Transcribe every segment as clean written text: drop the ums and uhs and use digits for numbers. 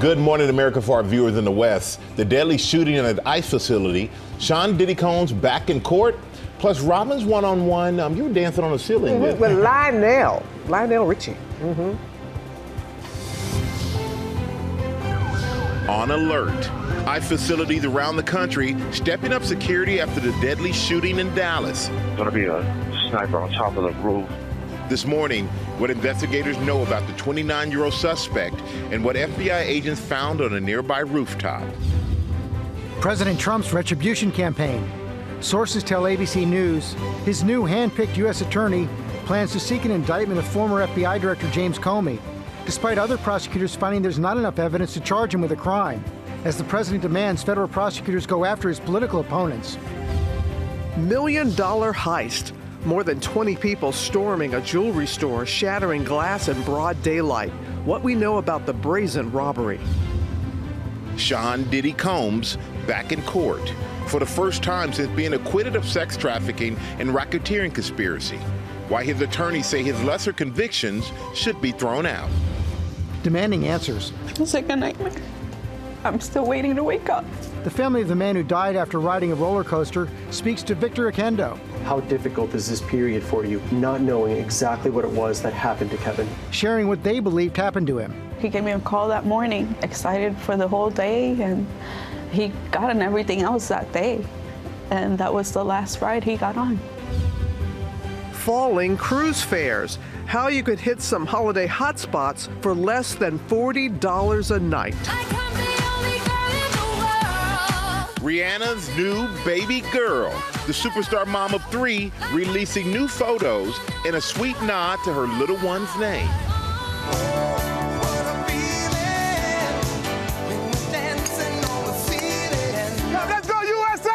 Good morning, America, for our viewers in the West. The deadly shooting in an ICE facility. Sean Diddy Combs back in court. Plus, Robin's one-on-one. You were dancing on the ceiling with Lionel Richie. On alert. ICE facilities around the country stepping up security after the deadly shooting in Dallas. Going to be a sniper on top of the roof. This morning, what investigators know about the 29-year-old suspect and what FBI agents found on a nearby rooftop. President Trump's retribution campaign. Sources tell ABC News his new hand-picked U.S. attorney plans to seek an indictment of former FBI Director James Comey, despite other prosecutors finding there's not enough evidence to charge him with a crime, as the president demands federal prosecutors go after his political opponents. $1 million heist. More than 20 people storming a jewelry store, shattering glass in broad daylight. What we know about the brazen robbery. Sean Diddy Combs back in court for the first time since being acquitted of sex trafficking and racketeering conspiracy. Why his attorneys say his lesser convictions should be thrown out. Demanding answers. It's like a nightmare. I'm still waiting to wake up. The family of the man who died after riding a roller coaster speaks to Victor Akendo. How difficult is this period for you, not knowing exactly what it was that happened to Kevin? Sharing what they believed happened to him. He gave me a call that morning, excited for the whole day, and he got on everything else that day. And that was the last ride he got on. Falling cruise fares. How you could hit some holiday hotspots for less than $40 a night. Rihanna's new baby girl, the superstar mom of 3, releasing new photos and a sweet nod to her little one's name. Let's go USA!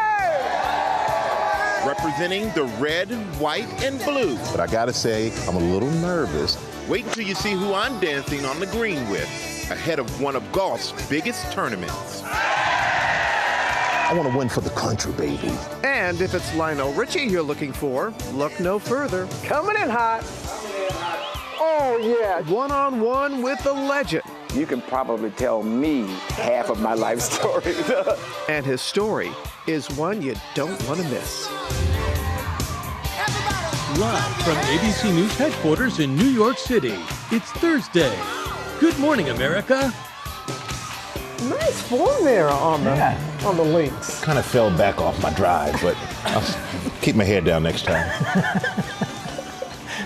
Representing the red, white, and blue. But I gotta say, I'm a little nervous. Wait until you see who I'm dancing on the green with, ahead of one of golf's biggest tournaments. I want to win for the country, baby. And if it's Lionel Richie you're looking for, look no further. Coming in hot. Oh, yeah. One-on-one with the legend. You can probably tell me half of my life story. And his story is one you don't want to miss. Live from ABC News headquarters in New York City, it's Thursday. Good morning, America. Nice form there on the links. Kind of fell back off my drive, but I'll keep my head down next time.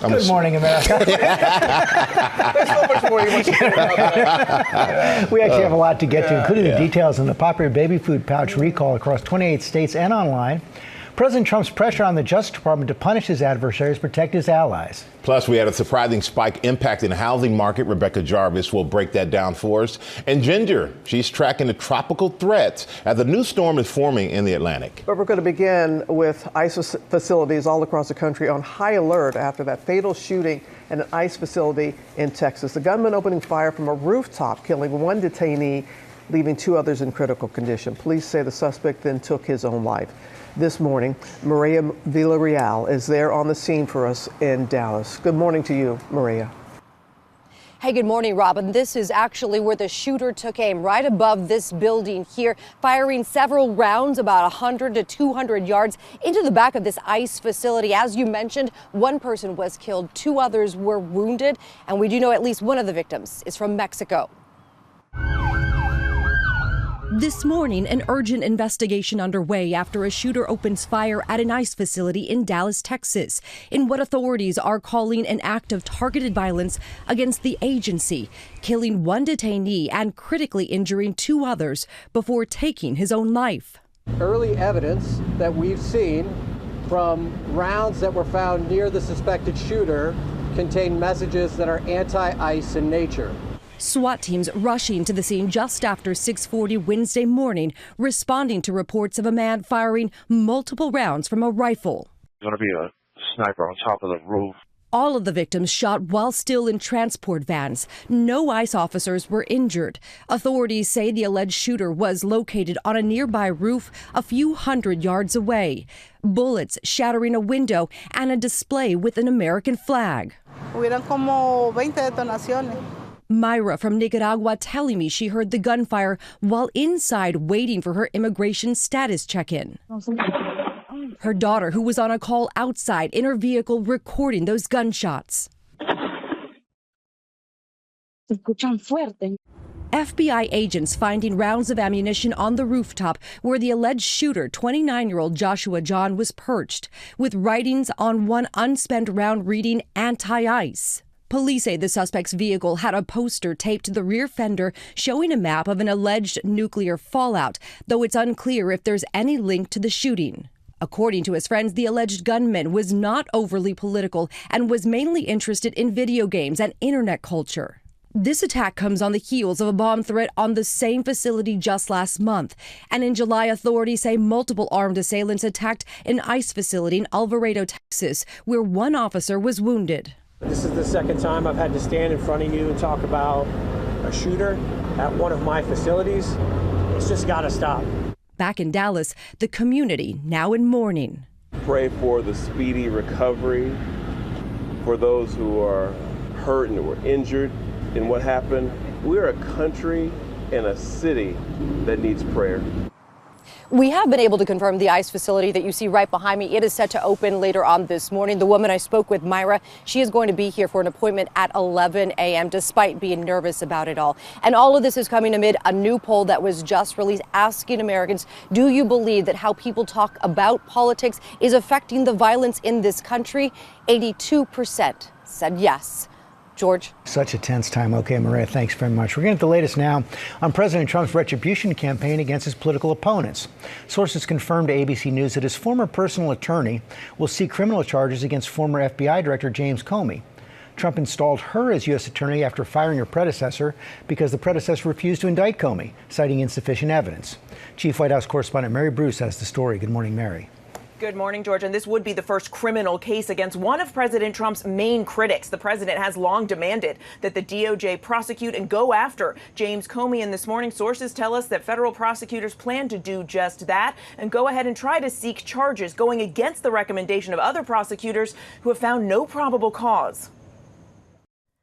Good morning, America. There's so much more you want to say about that. We actually have a lot to get to, including the details on the popular baby food pouch recall across 28 states and online. President Trump's pressure on the Justice Department to punish his adversaries, protect his allies. Plus, we had a surprising spike impacting the housing market. Rebecca Jarvis will break that down for us. And Ginger, she's tracking the tropical threats as a new storm is forming in the Atlantic. But we're going to begin with ICE facilities all across the country on high alert after that fatal shooting at an ICE facility in Texas. The gunman opening fire from a rooftop, killing one detainee, leaving 2 others in critical condition. Police say the suspect then took his own life. This morning, Maria Villarreal is there on the scene for us in Dallas. Good morning to you, Maria. Hey, good morning, Robin. This is actually where the shooter took aim, right above this building here, firing several rounds about 100 to 200 yards into the back of this ICE facility. As you mentioned, 1 person was killed, 2 others were wounded, and we do know at least one of the victims is from Mexico. This morning, an urgent investigation underway after a shooter opens fire at an ICE facility in Dallas, Texas, in what authorities are calling an act of targeted violence against the agency, killing 1 detainee and critically injuring 2 others before taking his own life. Early evidence that we've seen from rounds that were found near the suspected shooter contain messages that are anti-ICE in nature. SWAT teams rushing to the scene just after 6:40 Wednesday morning, responding to reports of a man firing multiple rounds from a rifle. Going to be a sniper on top of the roof. All of the victims shot while still in transport vans. No ICE officers were injured. Authorities say the alleged shooter was located on a nearby roof a few hundred yards away. Bullets shattering a window and a display with an American flag. Hubieran como 20 detonaciones. Myra from Nicaragua telling me she heard the gunfire while inside waiting for her immigration status check-in. Her daughter, who was on a call outside in her vehicle recording those gunshots. FBI agents finding rounds of ammunition on the rooftop where the alleged shooter, 29-year-old Joshua John, was perched, with writings on one unspent round reading anti-ice. Police say the suspect's vehicle had a poster taped to the rear fender showing a map of an alleged nuclear fallout, though it's unclear if there's any link to the shooting. According to his friends, the alleged gunman was not overly political and was mainly interested in video games and internet culture. This attack comes on the heels of a bomb threat on the same facility just last month. And in July, authorities say multiple armed assailants attacked an ICE facility in Alvarado, Texas, where one officer was wounded. This is the second time I've had to stand in front of you and talk about a shooter at one of my facilities. It's just got to stop. Back in Dallas, the community now in mourning. Pray for the speedy recovery for those who are hurt and were injured in what happened. We're a country and a city that needs prayer. We have been able to confirm the ICE facility that you see right behind me. It is set to open later on this morning. The woman I spoke with, Myra, she is going to be here for an appointment at 11 a.m. despite being nervous about it all. And all of this is coming amid a new poll that was just released asking Americans, do you believe that how people talk about politics is affecting the violence in this country? 82% said yes. George. Such a tense time. Okay, Maria, thanks very much. We're getting the latest now on President Trump's retribution campaign against his political opponents. Sources confirmed to ABC News that his former personal attorney will seek criminal charges against former FBI Director James Comey. Trump installed her as U.S. attorney after firing her predecessor because the predecessor refused to indict Comey, citing insufficient evidence. Chief White House correspondent Mary Bruce has the story. Good morning, Mary. Good morning, George. And this would be the first criminal case against one of President Trump's main critics. The president has long demanded that the DOJ prosecute and go after James Comey. And this morning, sources tell us that federal prosecutors plan to do just that and go ahead and try to seek charges going against the recommendation of other prosecutors who have found no probable cause.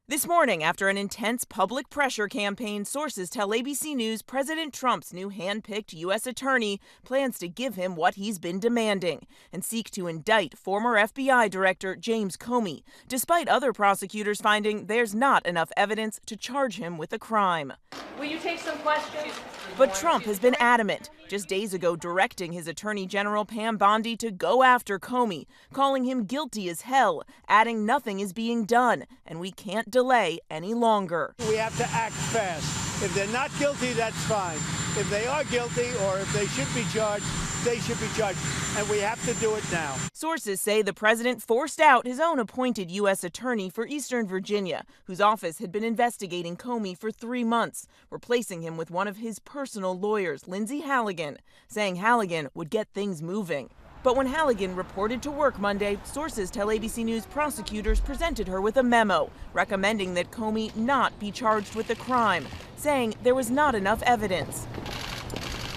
This morning, after an intense public pressure campaign, sources tell ABC News President Trump's new hand-picked U.S. attorney plans to give him what he's been demanding and seek to indict former FBI Director James Comey, despite other prosecutors finding there's not enough evidence to charge him with a crime. Will you take some questions? But Trump has been adamant, just days ago directing his Attorney General Pam Bondi to go after Comey, calling him guilty as hell, adding nothing is being done, and we can't delay any longer. We have to act fast. If they're not guilty, that's fine. If they are guilty or if they should be charged, they should be charged. And we have to do it now. Sources say the president forced out his own appointed U.S. attorney for Eastern Virginia, whose office had been investigating Comey for 3 months, replacing him with one of his personal lawyers, Lindsey Halligan, saying Halligan would get things moving. But when Halligan reported to work Monday, sources tell ABC News prosecutors presented her with a memo recommending that Comey not be charged with the crime, saying there was not enough evidence.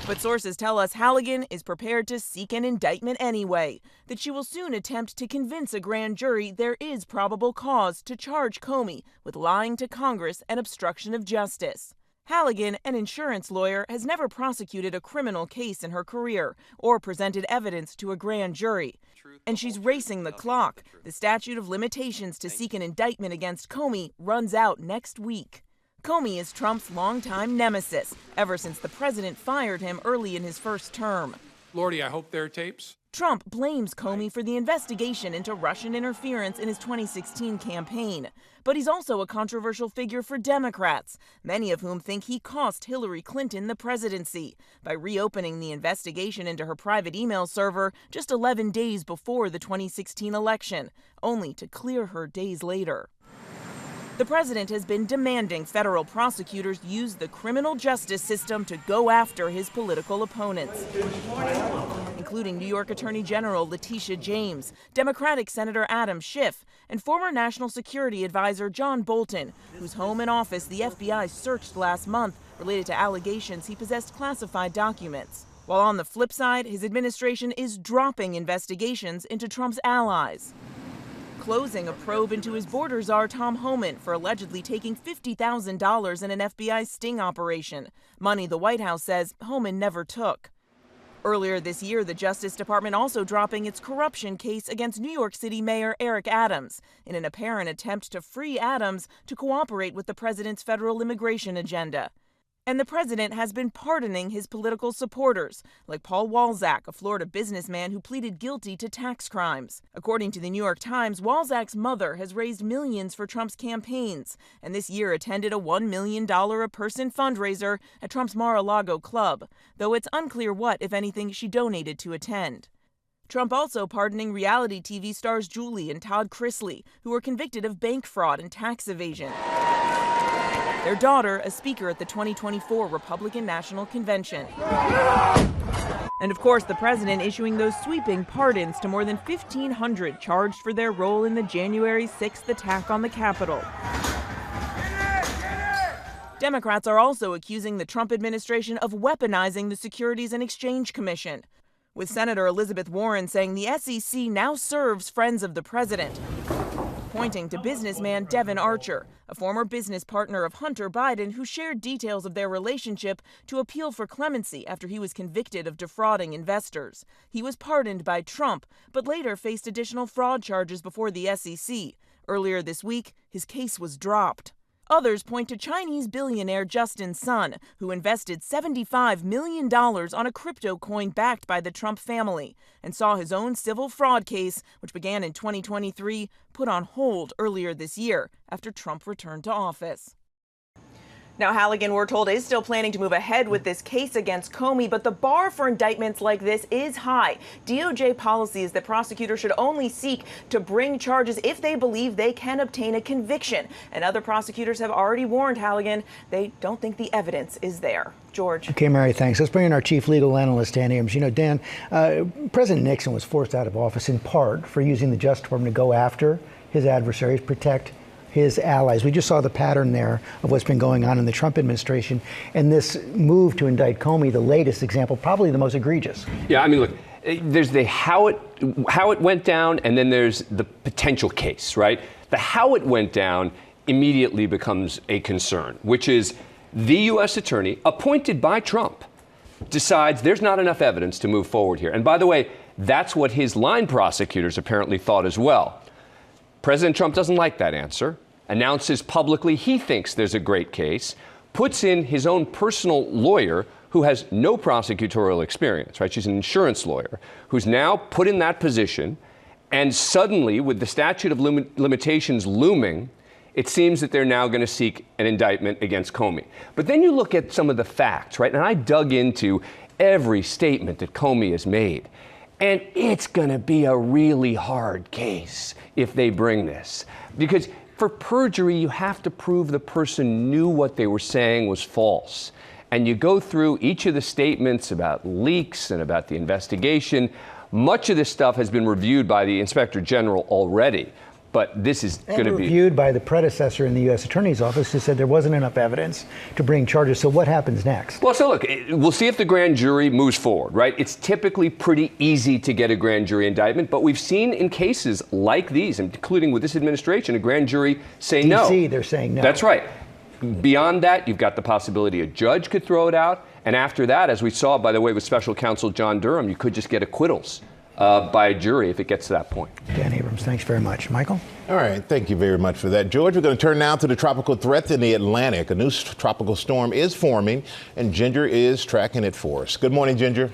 But sources tell us Halligan is prepared to seek an indictment anyway, that she will soon attempt to convince a grand jury there is probable cause to charge Comey with lying to Congress and obstruction of justice. Halligan, an insurance lawyer, has never prosecuted a criminal case in her career or presented evidence to a grand jury. And she's racing the clock. The statute of limitations to seek an indictment against Comey runs out next week. Comey is Trump's longtime nemesis, ever since the president fired him early in his first term. Lordy, I hope there are tapes. Trump blames Comey for the investigation into Russian interference in his 2016 campaign. But he's also a controversial figure for Democrats, many of whom think he cost Hillary Clinton the presidency by reopening the investigation into her private email server just 11 days before the 2016 election, only to clear her days later. The president has been demanding federal prosecutors use the criminal justice system to go after his political opponents, including New York Attorney General Letitia James, Democratic Senator Adam Schiff, and former National Security Advisor John Bolton, whose home and office the FBI searched last month related to allegations he possessed classified documents. While on the flip side, his administration is dropping investigations into Trump's allies. closing a probe into his border czar Tom Homan for allegedly taking $50,000 in an FBI sting operation, money the White House says Homan never took. Earlier this year, the Justice Department also dropping its corruption case against New York City Mayor Eric Adams in an apparent attempt to free Adams to cooperate with the president's federal immigration agenda. And the president has been pardoning his political supporters, like Paul Walzak, a Florida businessman who pleaded guilty to tax crimes. According to the New York Times, Walzak's mother has raised millions for Trump's campaigns, and this year attended a $1 million a person fundraiser at Trump's Mar-a-Lago club, though it's unclear what, if anything, she donated to attend. Trump also pardoning reality TV stars Julie and Todd Chrisley, who were convicted of bank fraud and tax evasion. Their daughter, a speaker at the 2024 Republican National Convention. And of course, the president issuing those sweeping pardons to more than 1,500 charged for their role in the January 6th attack on the Capitol. Democrats are also accusing the Trump administration of weaponizing the Securities and Exchange Commission, with Senator Elizabeth Warren saying the SEC now serves friends of the president, pointing to businessman Devin Archer, a former business partner of Hunter Biden who shared details of their relationship to appeal for clemency after he was convicted of defrauding investors. He was pardoned by Trump, but later faced additional fraud charges before the SEC. Earlier this week, his case was dropped. Others point to Chinese billionaire Justin Sun, who invested $75 million on a crypto coin backed by the Trump family and saw his own civil fraud case, which began in 2023, put on hold earlier this year after Trump returned to office. Now, Halligan, we're told, is still planning to move ahead with this case against Comey, but the bar for indictments like this is high. DOJ policy is that prosecutors should only seek to bring charges if they believe they can obtain a conviction. And other prosecutors have already warned Halligan they don't think the evidence is there. George. Okay, Mary, thanks. Let's bring in our chief legal analyst, Dan Abrams. You know, Dan, President Nixon was forced out of office in part for using the Justice Department to go after his adversaries, protect his allies. We just saw the pattern there of what's been going on in the Trump administration. And this move to indict Comey, the latest example, probably the most egregious. Yeah, I mean, look, there's the how it went down, and then there's the potential case, right? The how it went down immediately becomes a concern, which is the U.S. attorney appointed by Trump decides there's not enough evidence to move forward here. And by the way, that's what his line prosecutors apparently thought as well. President Trump doesn't like that answer, announces publicly he thinks there's a great case, puts in his own personal lawyer who has no prosecutorial experience, right? She's an insurance lawyer who's now put in that position. And suddenly, with the statute of limitations looming, it seems that they're now going to seek an indictment against Comey. But then you look at some of the facts, right? And I dug into every statement that Comey has made. And it's going to be a really hard case if they bring this. Because for perjury, you have to prove the person knew what they were saying was false. And you go through each of the statements about leaks and about the investigation. Much of this stuff has been reviewed by the Inspector General already. But this is going to be reviewed by the predecessor in the U.S. Attorney's Office who said there wasn't enough evidence to bring charges. So what happens next? Well, so look, we'll see if the grand jury moves forward, right? It's typically pretty easy to get a grand jury indictment, but we've seen in cases like these, including with this administration, a grand jury say no. DC, they're saying no. That's right. Beyond that, you've got the possibility a judge could throw it out. And after that, as we saw, by the way, with special counsel John Durham, you could just get acquittals by a jury if it gets to that point. Dan Abrams, thanks very much. Michael? All right, thank you very much for that, George. We're going to turn now to the tropical threat in the Atlantic. A new tropical storm is forming, and Ginger is tracking it for us. Good morning, Ginger.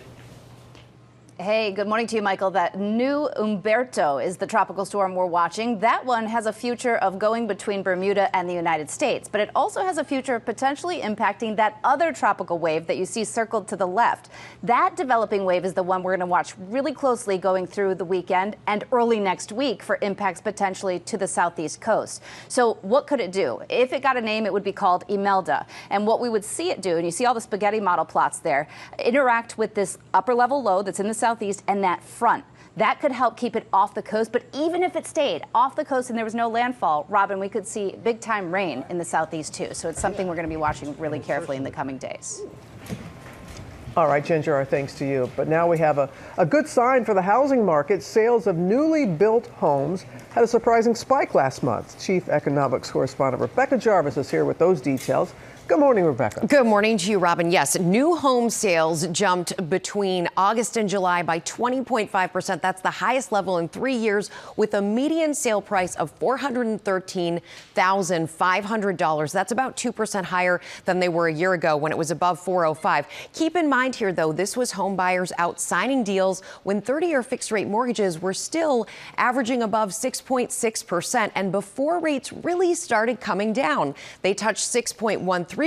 Hey, good morning to you, Michael. That new Umberto is the tropical storm we're watching. That one has a future of going between Bermuda and the United States, but it also has a future of potentially impacting that other tropical wave that you see circled to the left. That developing wave is the one we're going to watch really closely going through the weekend and early next week for impacts potentially to the southeast coast. So what could it do? If it got a name, it would be called Imelda. And what we would see it do, and you see all the spaghetti model plots there, interact with this upper level low that's in the southeast and that front. That could help keep it off the coast. But even if it stayed off the coast and there was no landfall, Robin, we could see big time rain in the southeast too. So it's something we're going to be watching really carefully in the coming days. All right, Ginger, our thanks to you. But now we have a good sign for the housing market. Sales of newly built homes had a surprising spike last month. Chief Economics Correspondent Rebecca Jarvis is here with those details. Good morning, Rebecca. Good morning to you, Robin. Yes, new home sales jumped between August and July by 20.5%. That's the highest level in 3 years, with a median sale price of $413,500. That's about 2% higher than they were a year ago when it was above $405,000. Keep in mind here, though, this was home buyers out signing deals when 30-year fixed-rate mortgages were still averaging above 6.6%, and before rates really started coming down. They touched 6.13%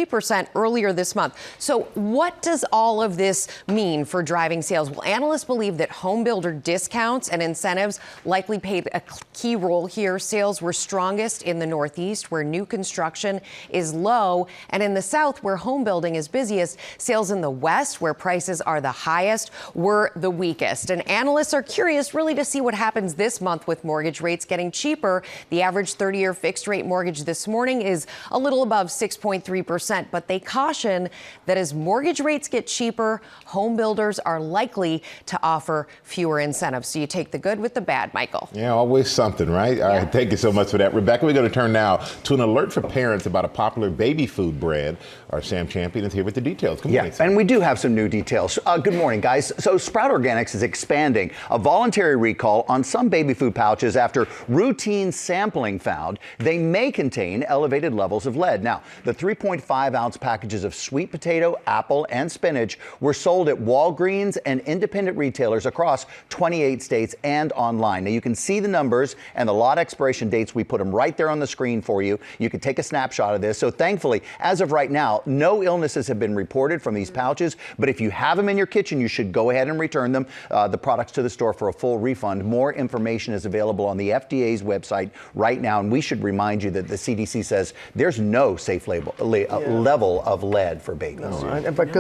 earlier this month. So what does all of this mean for driving sales? Well, analysts believe that home builder discounts and incentives likely played a key role here. Sales were strongest in the Northeast, where new construction is low, and in the South, where home building is busiest. Sales in the West, where prices are the highest, were the weakest. And analysts are curious really to see what happens this month with mortgage rates getting cheaper. The average 30-year fixed rate mortgage this morning is a little above 6.3%. But they caution that as mortgage rates get cheaper, home builders are likely to offer fewer incentives. So you take the good with the bad, Michael. Yeah, always something, right? All right, thank you so much for that. Rebecca, we're going to turn now to an alert for parents about a popular baby food brand. Our Sam Champion is here with the details. Good morning, Sam. And we do have some new details. Good morning, guys. So Sprout Organics is expanding a voluntary recall on some baby food pouches after routine sampling found they may contain elevated levels of lead. Now, the 3.5-ounce packages of sweet potato, apple, and spinach were sold at Walgreens and independent retailers across 28 states and online. Now, you can see the numbers and the lot expiration dates. We put them right there on the screen for you. You can take a snapshot of this. So thankfully, as of right now, no illnesses have been reported from these pouches. But if you have them in your kitchen, you should go ahead and return them, the products to the store for a full refund. More information is available on the FDA's website right now. And we should remind you that the CDC says there's no safe level of lead for babies. No, but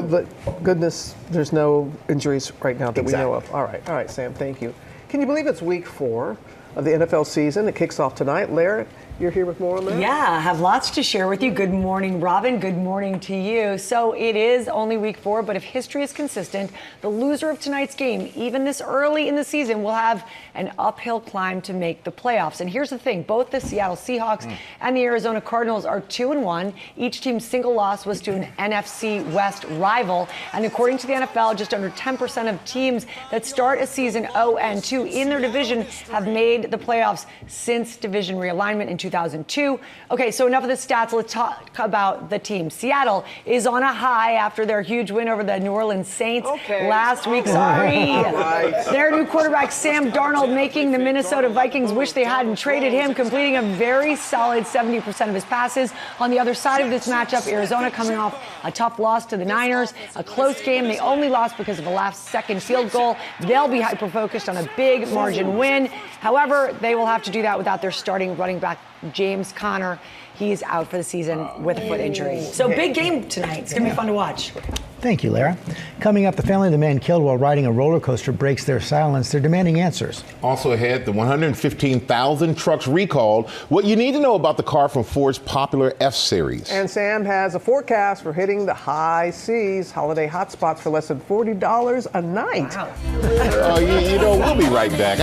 goodness, there's no injuries right now that we know of. All right, Sam, thank you. Can you believe it's week 4 of the NFL season? It kicks off tonight. Lara, you're here with more on that? Yeah, I have lots to share with you. Good morning, Robin. Good morning to you. So it is only week 4, but if history is consistent, the loser of tonight's game, even this early in the season, will have an uphill climb to make the playoffs. And here's the thing, both the Seattle Seahawks and the Arizona Cardinals are 2-1. Each team's single loss was to an NFC West rival. And according to the NFL, just under 10% of teams that start a season 0-2 in their division have made the playoffs since division realignment in 2002. Okay, so enough of the stats. Let's talk about the team. Seattle is on a high after their huge win over the New Orleans Saints last week. Their new quarterback, Sam Darnold, making the Minnesota Vikings wish they hadn't traded him, completing a very solid 70% of his passes. On the other side of this matchup, Arizona coming off a tough loss to the Niners, a close game. They only lost because of a last-second field goal. They'll be hyper-focused on a big margin win. However, they will have to do that without their starting running back, James Conner. He's out for the season with a foot injury. So big game tonight. It's going to be fun to watch. Thank you, Lara. Coming up, the family of the man killed while riding a roller coaster breaks their silence. They're demanding answers. Also ahead, the 115,000 trucks recalled. What you need to know about the car from Ford's popular F-Series. And Sam has a forecast for hitting the high seas. Holiday hotspots for less than $40 a night. Wow. You know, we'll be right back.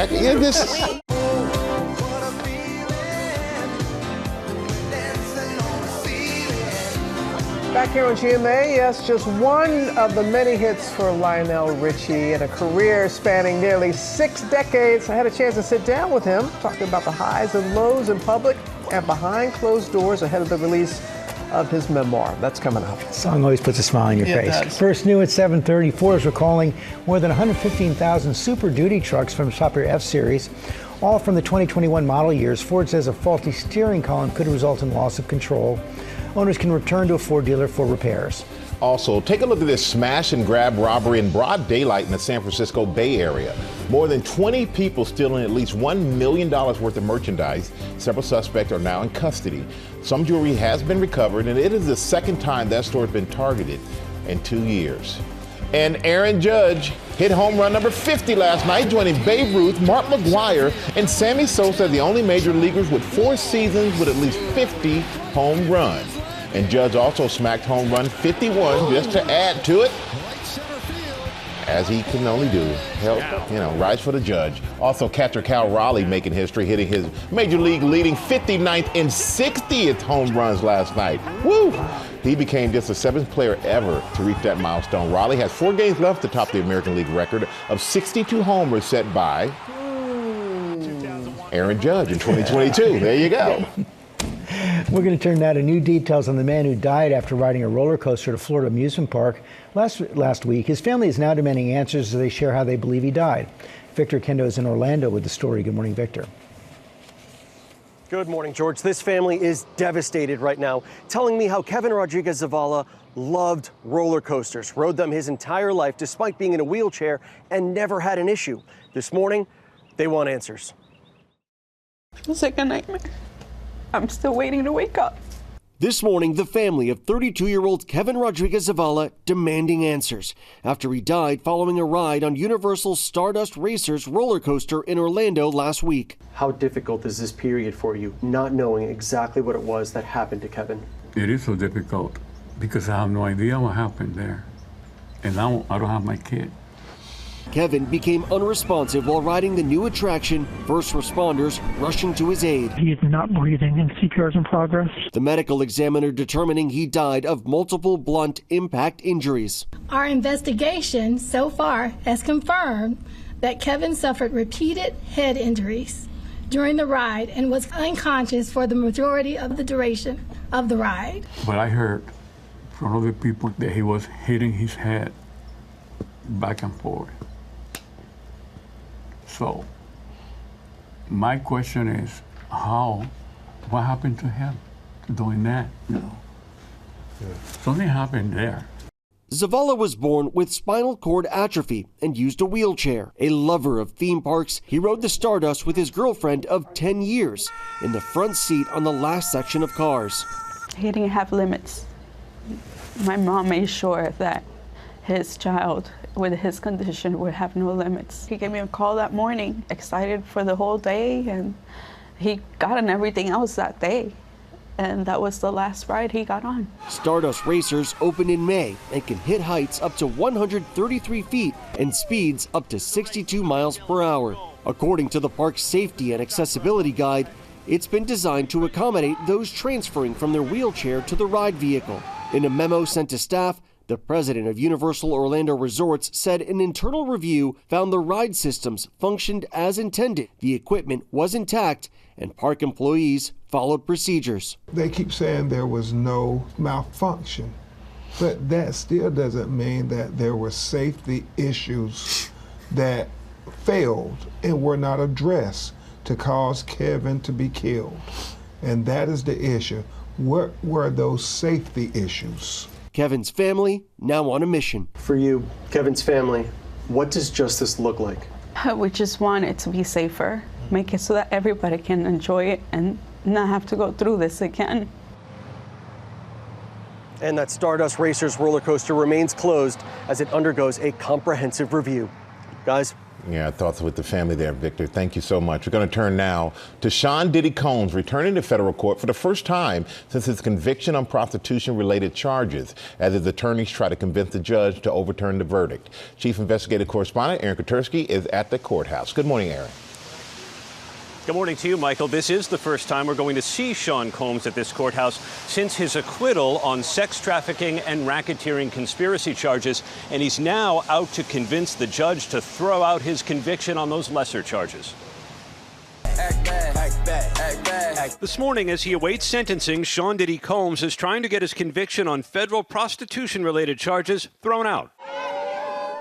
Back here on GMA, yes, just one of the many hits for Lionel Richie in a career spanning nearly 6 decades. I had a chance to sit down with him, talking about the highs and lows in public and behind closed doors ahead of the release of his memoir. That's coming up. The song always puts a smile on your face. First new at 7:30, Ford is recalling more than 115,000 Super Duty trucks from popular F-Series, all from the 2021 model years. Ford says a faulty steering column could result in loss of control. Owners can return to a Ford dealer for repairs. Also, take a look at this smash and grab robbery in broad daylight in the San Francisco Bay Area. More than 20 people stealing at least $1 million worth of merchandise. Several suspects are now in custody. Some jewelry has been recovered, and it is the second time that store has been targeted in 2 years. And Aaron Judge hit home run number 50 last night, joining Babe Ruth, Mark McGwire, and Sammy Sosa, the only major leaguers with 4 seasons with at least 50 home runs. And Judge also smacked home run 51 just to add to it. as he can only do, help, rise for the judge. Also, catcher Cal Raleigh making history, hitting his major league leading 59th and 60th home runs last night. Woo! He became just the 7th player ever to reach that milestone. Raleigh has 4 games left to top the American League record of 62 homers set by Aaron Judge in 2022. There you go. We're going to turn now to new details on the man who died after riding a roller coaster at a Florida amusement park last week. His family is now demanding answers as they share how they believe he died. Victor Kendo is in Orlando with the story. Good morning, Victor. Good morning, George. This family is devastated right now, telling me how Kevin Rodriguez Zavala loved roller coasters, rode them his entire life despite being in a wheelchair and never had an issue. This morning, they want answers. It was like a nightmare. I'm still waiting to wake up. This morning, the family of 32-year-old Kevin Rodriguez Zavala demanding answers after he died following a ride on Universal's Stardust Racers roller coaster in Orlando last week. How difficult is this period for you, not knowing exactly what it was that happened to Kevin? It is so difficult because I have no idea what happened there. And I don't have my kid. Kevin became unresponsive while riding the new attraction, first responders rushing to his aid. He is not breathing and CPR is in progress. The medical examiner determining he died of multiple blunt impact injuries. Our investigation so far has confirmed that Kevin suffered repeated head injuries during the ride and was unconscious for the majority of the duration of the ride. But I heard from other people that he was hitting his head back and forth. So, my question is, what happened to him doing that? Something happened there. Zavala was born with spinal cord atrophy and used a wheelchair. A lover of theme parks, he rode the Stardust with his girlfriend of 10 years in the front seat on the last section of cars. He didn't have limits. My mom made sure that his child with his condition would have no limits. He gave me a call that morning, excited for the whole day, and he got on everything else that day. And that was the last ride he got on. Stardust Racers opened in May and can hit heights up to 133 feet and speeds up to 62 miles per hour. According to the park's safety and accessibility guide, it's been designed to accommodate those transferring from their wheelchair to the ride vehicle. In a memo sent to staff, the president of Universal Orlando Resorts said an internal review found the ride systems functioned as intended. The equipment was intact and park employees followed procedures. They keep saying there was no malfunction, but that still doesn't mean that there were safety issues that failed and were not addressed to cause Kevin to be killed. And that is the issue. What were those safety issues? Kevin's family now on a mission. For you, Kevin's family, what does justice look like? We just want it to be safer, make it so that everybody can enjoy it and not have to go through this again. And that Stardust Racers roller coaster remains closed as it undergoes a comprehensive review. Guys? Yeah, thoughts with the family there, Victor. Thank you so much. We're going to turn now to Sean Diddy Combs returning to federal court for the first time since his conviction on prostitution-related charges, as his attorneys try to convince the judge to overturn the verdict. Chief Investigative Correspondent Aaron Katersky is at the courthouse. Good morning, Aaron. Good morning to you, Michael. This is the first time we're going to see Sean Combs at this courthouse since his acquittal on sex trafficking and racketeering conspiracy charges, and he's now out to convince the judge to throw out his conviction on those lesser charges. Act bad, act bad, act bad. This morning, as he awaits sentencing, Sean Diddy Combs is trying to get his conviction on federal prostitution-related charges thrown out.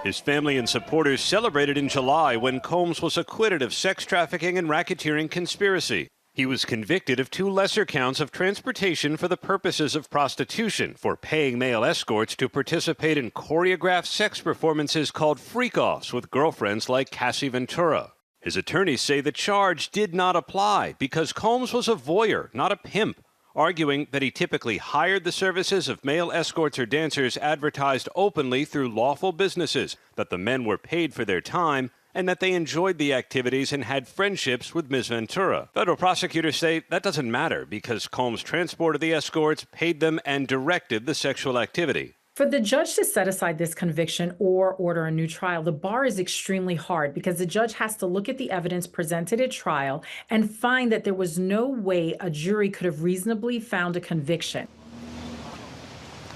His family and supporters celebrated in July when Combs was acquitted of sex trafficking and racketeering conspiracy. He was convicted of 2 lesser counts of transportation for the purposes of prostitution for paying male escorts to participate in choreographed sex performances called freak-offs with girlfriends like Cassie Ventura. His attorneys say the charge did not apply because Combs was a voyeur, not a pimp, arguing that he typically hired the services of male escorts or dancers advertised openly through lawful businesses, that the men were paid for their time, and that they enjoyed the activities and had friendships with Ms. Ventura. Federal prosecutors say that doesn't matter because Combs transported the escorts, paid them, and directed the sexual activity. For the judge to set aside this conviction or order a new trial, the bar is extremely hard because the judge has to look at the evidence presented at trial and find that there was no way a jury could have reasonably found a conviction.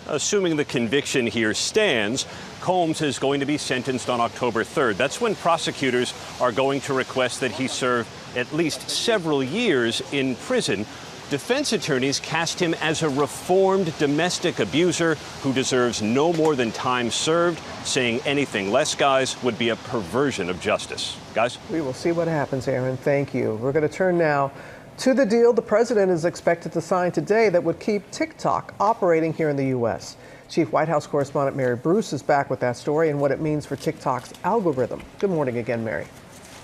Assuming the conviction here stands, Combs is going to be sentenced on October 3rd. That's when prosecutors are going to request that he serve at least several years in prison. Defense attorneys cast him as a reformed domestic abuser who deserves no more than time served, saying anything less, guys, would be a perversion of justice. Guys? We will see what happens, Aaron. Thank you. We're going to turn now to the deal the president is expected to sign today that would keep TikTok operating here in the U.S. Chief White House correspondent Mary Bruce is back with that story and what it means for TikTok's algorithm. Good morning again, Mary.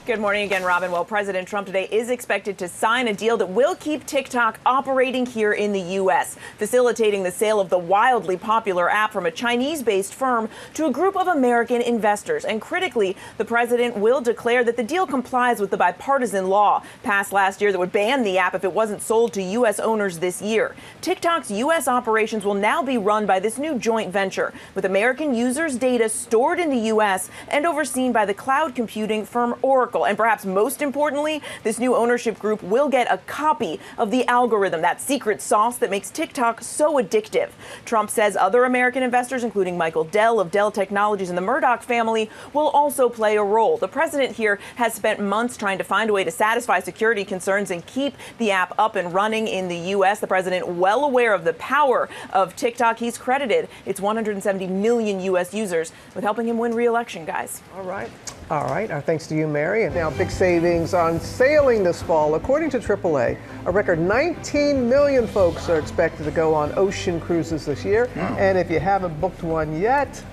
Good morning again, Robin. Well, President Trump today is expected to sign a deal that will keep TikTok operating here in the U.S., facilitating the sale of the wildly popular app from a Chinese-based firm to a group of American investors. And critically, the president will declare that the deal complies with the bipartisan law passed last year that would ban the app if it wasn't sold to U.S. owners this year. TikTok's U.S. operations will now be run by this new joint venture, with American users' data stored in the U.S. and overseen by the cloud computing firm Oracle. And perhaps most importantly, this new ownership group will get a copy of the algorithm, that secret sauce that makes TikTok so addictive. Trump says other American investors, including Michael Dell of Dell Technologies and the Murdoch family, will also play a role. The president here has spent months trying to find a way to satisfy security concerns and keep the app up and running in the U.S. The president, well aware of the power of TikTok, he's credited its 170 million U.S. users with helping him win re-election, guys. All right. All right. Our thanks to you, Mary. And now big savings on sailing this fall. According to AAA, a record 19 million folks are expected to go on ocean cruises this year. And if you haven't booked one yet,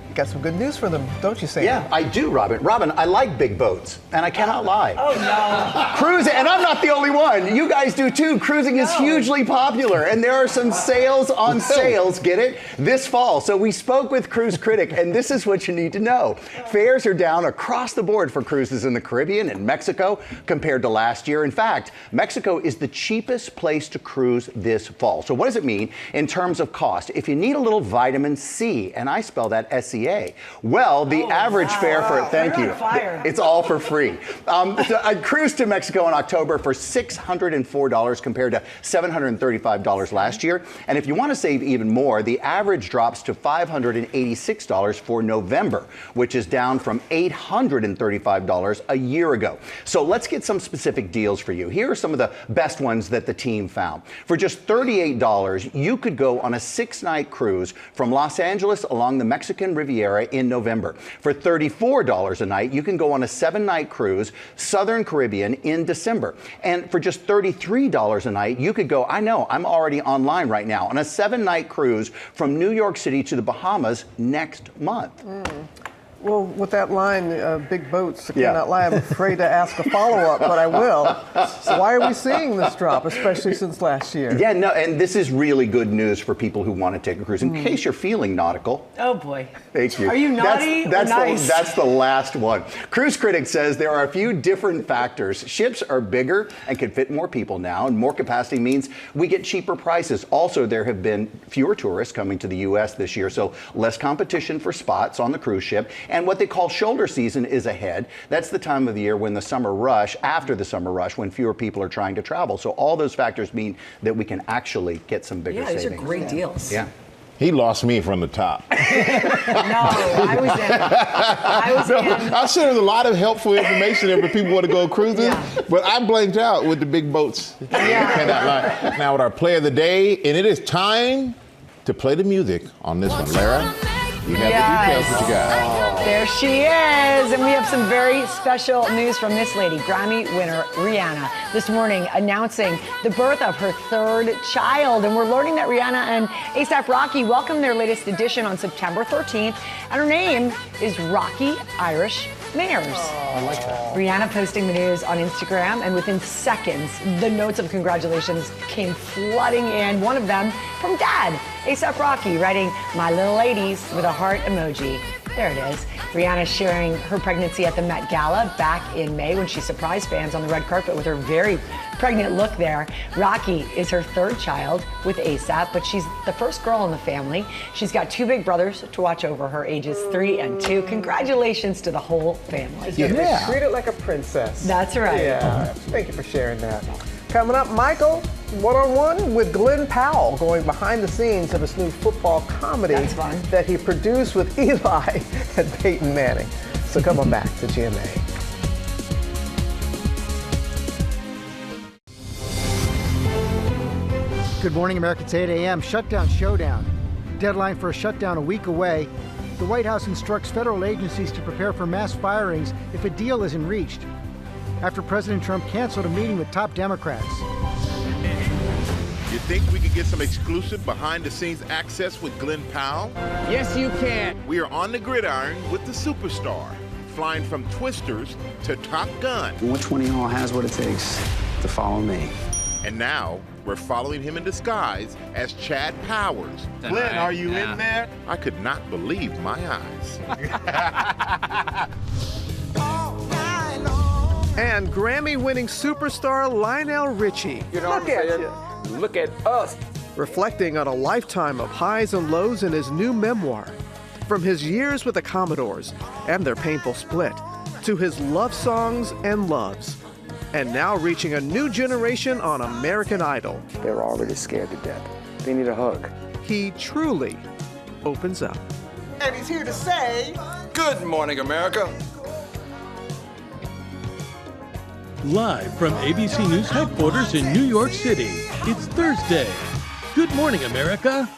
you got some good news for them, don't you, Sam? Yeah, I do, Robin. Robin, I like big boats, and I cannot lie. Oh, no. Cruising, and I'm not the only one. You guys do too. Cruising is hugely popular, and there are some sales on sales, get it, this fall. So we spoke with Cruise Critic, and this is what you need to know. Fares are down across the board for cruises in the Caribbean and Mexico compared to last year. In fact, Mexico is the cheapest place to cruise this fall. So what does it mean in terms of cost? If you need a little vitamin C, and I spell that S-E-A, well, the average fare for thank you. It's all for free. I cruised to Mexico in October for $604 compared to $735 last year. And if you want to save even more, the average drops to $586 for November, which is down from $835 a year ago. So let's get some specific deals for you. Here are some of the best ones that the team found. For just $38, you could go on a 6-night cruise from Los Angeles along the Mexican Riviera in November. For $34 a night, you can go on a 7-night cruise, Southern Caribbean, in December. And for just $33 a night, you could go, I know, I'm already online right now, on a 7-night cruise from New York City to the Bahamas next month. Well, with that line, big boats, I cannot lie, I'm afraid to ask a follow-up, but I will. So why are we seeing this drop, especially since last year? Yeah, no, and this is really good news for people who want to take a cruise. In case you're feeling nautical. Oh, boy. Thank you. Are you naughty that's or nice? That's the last one. Cruise Critic says there are a few different factors. Ships are bigger and can fit more people now, and more capacity means we get cheaper prices. Also, there have been fewer tourists coming to the U.S. this year, so less competition for spots on the cruise ship. And what they call shoulder season is ahead. That's the time of the year when the summer rush, after the summer rush, when fewer people are trying to travel. So all those factors mean that we can actually get some bigger savings. Yeah, these are great deals. Yeah. He lost me from the top. No, I was in. I sent a lot of helpful information there for people who want to go cruising, but I blanked out with the big boats. Yeah. Now with our play of the day, and it is time to play the music on this one. Lara, you have the details. What you got? There she is. And we have some very special news from this lady, Grammy winner Rihanna, this morning announcing the birth of her 3rd child. And we're learning that Rihanna and A$AP Rocky welcomed their latest edition on September 13th. And her name is Rocky Irish Mares. I like that. Rihanna posting the news on Instagram, and within seconds, the notes of congratulations came flooding in. One of them from Dad. A$AP Rocky writing "My Little Ladies" with a heart emoji. There it is. Rihanna sharing her pregnancy at the Met Gala back in May when she surprised fans on the red carpet with her very pregnant look there. Rocky is her third child with A$AP, but she's the first girl in the family. She's got two big brothers to watch over her, ages 3 and 2. Congratulations to the whole family. Yeah. Treated like a princess. That's right. Yeah. Thank you for sharing that. Coming up, Michael, one-on-one with Glenn Powell, going behind the scenes of his new football comedy that he produced with Eli and Peyton Manning. So come on back to GMA. Good morning, America. It's 8 a.m. Shutdown showdown. Deadline for a shutdown a week away. The White House instructs federal agencies to prepare for mass firings if a deal isn't reached, after President Trump canceled a meeting with top Democrats. You think we could get some exclusive behind-the-scenes access with Glenn Powell? Yes, you can. We are on the gridiron with the superstar, flying from Twisters to Top Gun. Which one of y'all has what it takes to follow me? And now, we're following him in disguise as Chad Powers. Glenn, are you in there? I could not believe my eyes. And Grammy-winning superstar Lionel Richie. You know what I'm saying? Look at us. Reflecting on a lifetime of highs and lows in his new memoir. From his years with the Commodores and their painful split, to his love songs and loves. And now reaching a new generation on American Idol. They're already scared to death. They need a hug. He truly opens up. And he's here to say, good morning, America. Live from ABC News headquarters in New York City, it's Thursday. Good morning, America.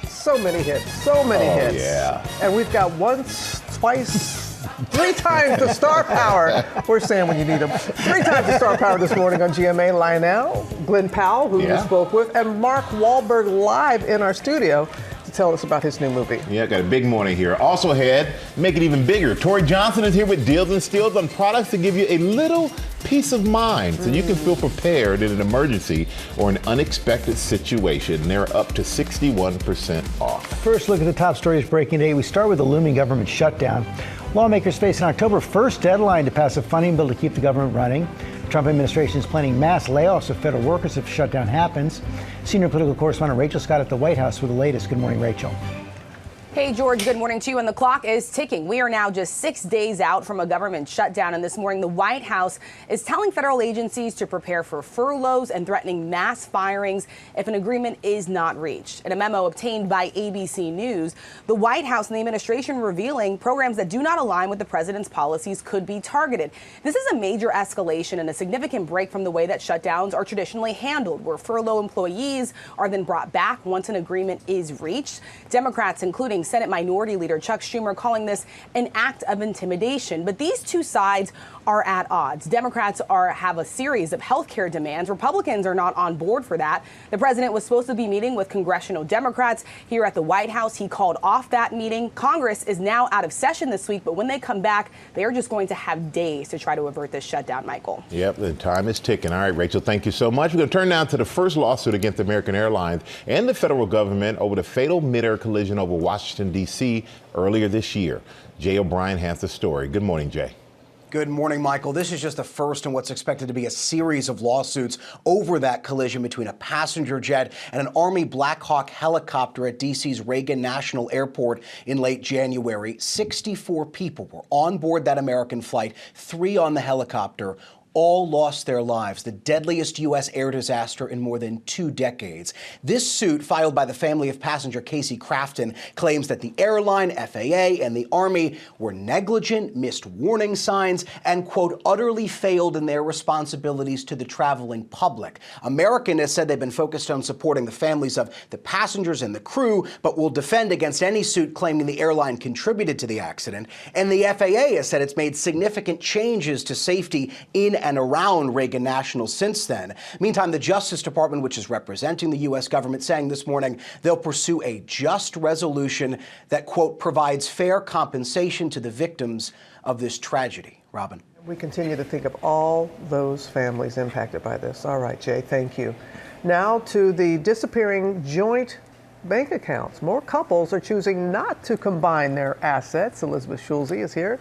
So many hits, so many hits. Yeah. And we've got once, twice, 3 times the star power. We're saying when you need them. 3 times the star power this morning on GMA. Lionel, Glenn Powell, who we spoke with, and Mark Wahlberg live in our studio to tell us about his new movie. Yeah, got a big morning here. Also ahead, make it even bigger. Tori Johnson is here with deals and steals on products to give you a little peace of mind so you can feel prepared in an emergency or an unexpected situation. And they're up to 61% off. First look at the top stories breaking today. We start with the looming government shutdown. Lawmakers face an October 1st deadline to pass a funding bill to keep the government running. The Trump administration is planning mass layoffs of federal workers if shutdown happens. Senior political correspondent Rachel Scott at the White House with the latest. Good morning, Rachel. Hey, George, good morning to you. And the clock is ticking. We are now just 6 days out from a government shutdown. And this morning, the White House is telling federal agencies to prepare for furloughs and threatening mass firings if an agreement is not reached. In a memo obtained by ABC News, the White House and the administration revealing programs that do not align with the president's policies could be targeted. This is a major escalation and a significant break from the way that shutdowns are traditionally handled, where furlough employees are then brought back once an agreement is reached. Democrats, including Senate Minority Leader Chuck Schumer, calling this an act of intimidation. But these two sides are at odds. Democrats have a series of health care demands. Republicans are not on board for that. The president was supposed to be meeting with congressional Democrats here at the White House. He called off that meeting. Congress is now out of session this week, but when they come back, they are just going to have days to try to avert this shutdown, Michael. Yep, the time is ticking. All right, Rachel, thank you so much. We're going to turn now to the first lawsuit against American Airlines and the federal government over the fatal mid-air collision over Washington, D.C. earlier this year. Jay O'Brien has the story. Good morning, Jay. Good morning, Michael. This is just the first in what's expected to be a series of lawsuits over that collision between a passenger jet and an Army Black Hawk helicopter at D.C.'s Reagan National Airport in late January. 64 people were on board that American flight, 3 on the helicopter. All lost their lives, the deadliest U.S. air disaster in more than 2 decades. This suit, filed by the family of passenger Casey Crafton, claims that the airline, FAA, and the Army were negligent, missed warning signs, and, quote, utterly failed in their responsibilities to the traveling public. American has said they've been focused on supporting the families of the passengers and the crew, but will defend against any suit claiming the airline contributed to the accident. And the FAA has said it's made significant changes to safety in and around Reagan National since then. Meantime, the Justice Department, which is representing the U.S. government, saying this morning they'll pursue a just resolution that, quote, provides fair compensation to the victims of this tragedy. Robin. We continue to think of all those families impacted by this. All right, Jay, thank you. Now to the disappearing Joint bank accounts. More couples are choosing not to combine their assets. Elizabeth Schulze is here.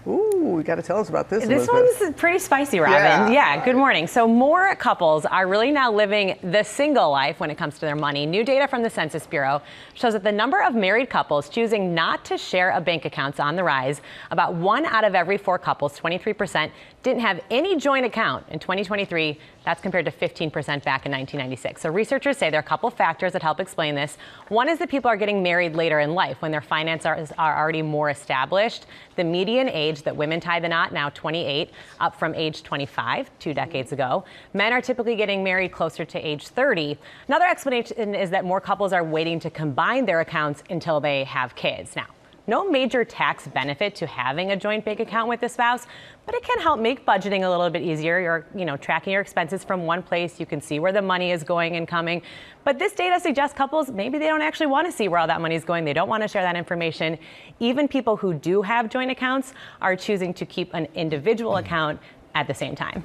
Ooh, you got to tell us about this. This one's pretty spicy, Robin. Yeah, good morning. So more couples are really now living the single life when it comes to their money. New data from the Census Bureau shows that the number of married couples choosing not to share a bank account is on the rise. About 1 out of every 4 couples, 23%, didn't have any joint account in 2023. That's compared to 15% back in 1996. So researchers say there are a couple factors that help explain this. One is that people are getting married later in life when their finances are already more established. The median age that women tie the knot, now 28, up from age 25 2 decades ago. Men are typically getting married closer to age 30. Another explanation is that more couples are waiting to combine their accounts until they have kids. Now, no major tax benefit to having a joint bank account with a spouse, but it can help make budgeting a little bit easier. You're, tracking your expenses from one place. You can see where the money is going and coming. But this data suggests couples, maybe they don't actually want to see where all that money is going. They don't want to share that information. Even people who do have joint accounts are choosing to keep an individual account at the same time.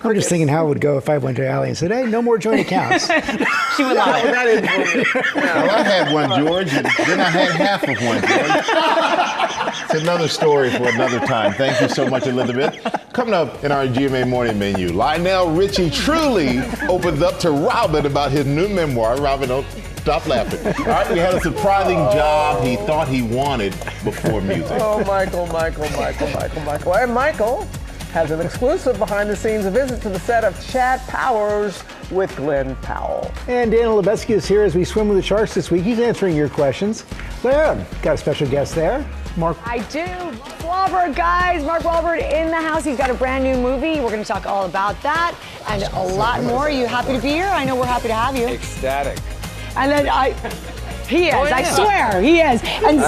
I'm just thinking how it would go if I went to Allie and said, hey, no more joint accounts. She would love it. Well, I had one, George, and then I had half of one, George. It's another story for another time. Thank you so much, Elizabeth. Coming up in our GMA Morning Menu, Lionel Richie truly opens up to Robin about his new memoir. Robin, don't stop laughing. All right, we had a surprising job he thought he wanted before music. Oh, Michael. And Michael has an exclusive behind-the-scenes visit to the set of Chad Powers with Glenn Powell. And Dan Lebesky is here as we swim with the sharks this week. He's answering your questions. Lara, got a special guest there. Mark. I do. Wahlberg, guys. Mark Wahlberg in the house. He's got a brand new movie. We're going to talk all about that and a lot more. Are you happy to be here? I know we're happy to have you. Ecstatic. And then he is. I swear, he is. And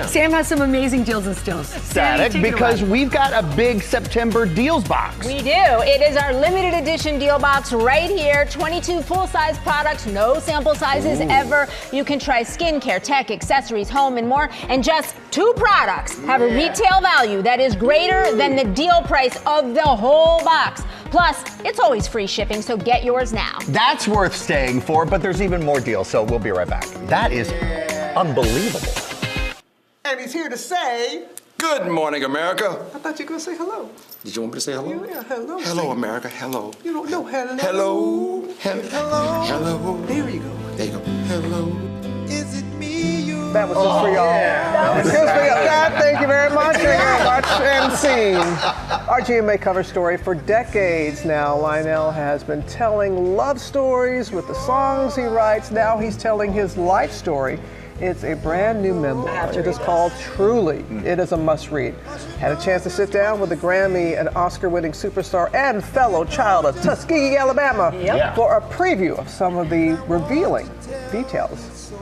Sam has some amazing deals and stills. Static, because we've got a big September deals box. We do. It is our limited edition deal box right here. 22 full-size products, no sample sizes ever. You can try skincare, tech, accessories, home, and more. And just 2 products have a retail value that is greater than the deal price of the whole box. Plus, it's always free shipping, so get yours now. That's worth staying for, but there's even more deals, so we'll be right back. That is unbelievable. And he's here to say, Good morning, America. I thought you were going to say hello. Did you want me to say hello? Yeah, hello. Hello, America. Hello. You don't know hello. Hello. Hello. Hello. There you go. There you go. Hello. Is it me you? That was just for y'all. That was just for y'all. God, thank you very much. And scene. Our GMA cover story for decades now. Lionel has been telling love stories with the songs he writes. Now he's telling his life story. It's a brand new memoir. It is called Truly. It is a must-read. Had a chance to sit down with the Grammy and Oscar-winning superstar and fellow child of Tuskegee, Alabama, for a preview of some of the revealing details.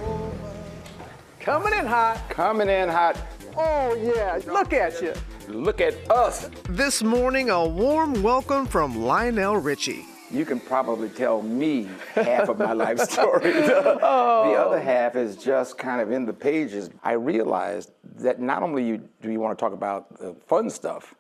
Coming in hot. Coming in hot. Oh, yeah. Look at you. Look at us. This morning, a warm welcome from Lionel Richie. You can probably tell me half of my life story. The other half is just kind of in the pages. I realized that not only do you want to talk about the fun stuff,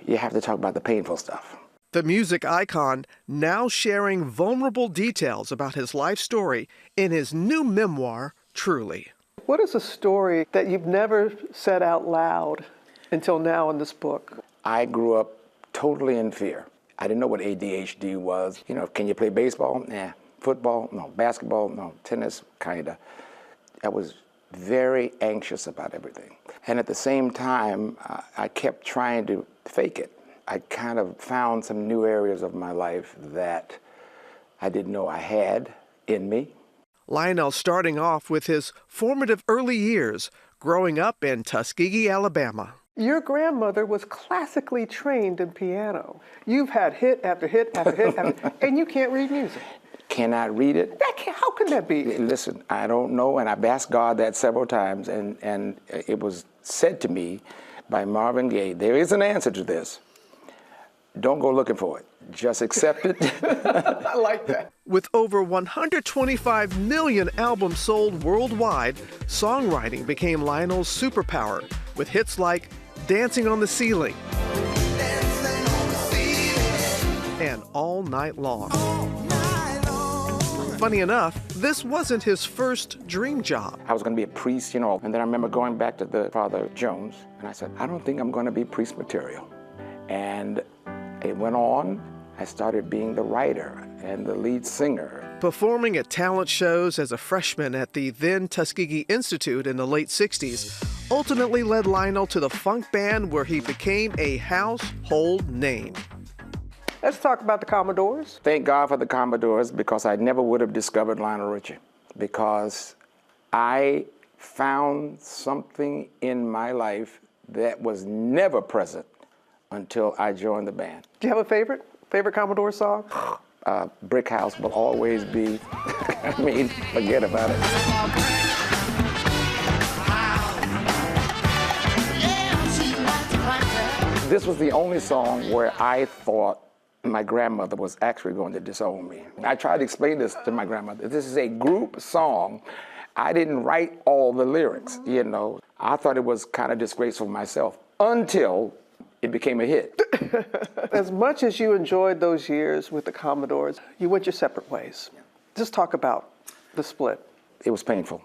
you have to talk about the painful stuff. The music icon now sharing vulnerable details about his life story in his new memoir, Truly. What is a story that you've never said out loud until now in this book? I grew up totally in fear. I didn't know what ADHD was. You know, can you play baseball? Nah. Football? No. Basketball? No. Tennis? Kinda. I was very anxious about everything. And at the same time, I kept trying to fake it. I kind of found some new areas of my life that I didn't know I had in me. Lionel starting off with his formative early years growing up in Tuskegee, Alabama. Your grandmother was classically trained in piano. You've had hit after hit after hit, and you can't read music. Cannot read it? How can that be? Listen, I don't know, and I've asked God that several times, and it was said to me by Marvin Gaye, there is an answer to this. Don't go looking for it. Just accept it. I like that. With over 125 million albums sold worldwide, songwriting became Lionel's superpower, with hits like Dancing on the Ceiling and All Night Long. Funny enough, this wasn't his first dream job. I was going to be a priest, and then I remember going back to the Father Jones, and I said, I don't think I'm going to be priest material. And it went on. I started being the writer and the lead singer. Performing at talent shows as a freshman at the then Tuskegee Institute in the late 60s ultimately led Lionel to the funk band where he became a household name. Let's talk about the Commodores. Thank God for the Commodores, because I never would have discovered Lionel Richie, because I found something in my life that was never present until I joined the band. Do you have a favorite Commodore song? Brick House will always be, forget about it. This was the only song where I thought my grandmother was actually going to disown me. I tried to explain this to my grandmother. This is a group song. I didn't write all the lyrics, I thought it was kind of disgraceful myself until it became a hit. As much as you enjoyed those years with the Commodores, you went your separate ways. Just talk about the split. It was painful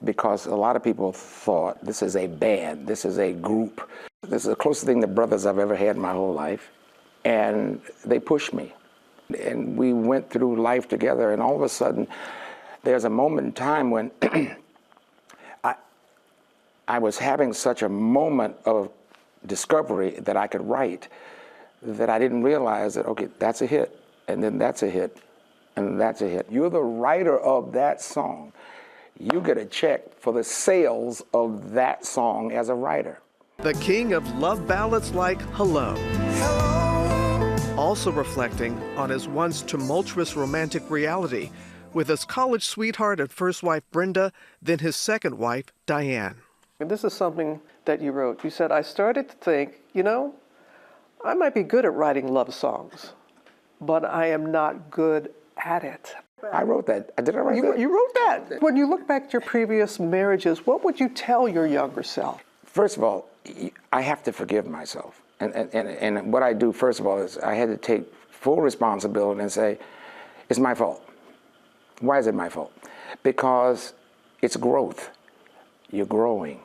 because a lot of people thought this is a band, this is a group. This is the closest thing to brothers I've ever had in my whole life. And they pushed me. And we went through life together, and all of a sudden, there's a moment in time when I was having such a moment of discovery that I could write, that I didn't realize that, okay, that's a hit, and then that's a hit, and that's a hit. You're the writer of that song. You get a check for the sales of that song as a writer. The king of love ballads like Hello. Also reflecting on his once tumultuous romantic reality with his college sweetheart and first wife Brenda, then his second wife Diane. And this is something that you wrote. You said, I started to think, I might be good at writing love songs, but I am not good at it. I wrote that. Did I write that? You wrote that. When you look back at your previous marriages, what would you tell your younger self? First of all, I have to forgive myself. And what I do, first of all, is I had to take full responsibility and say, it's my fault. Why is it my fault? Because it's growth. You're growing.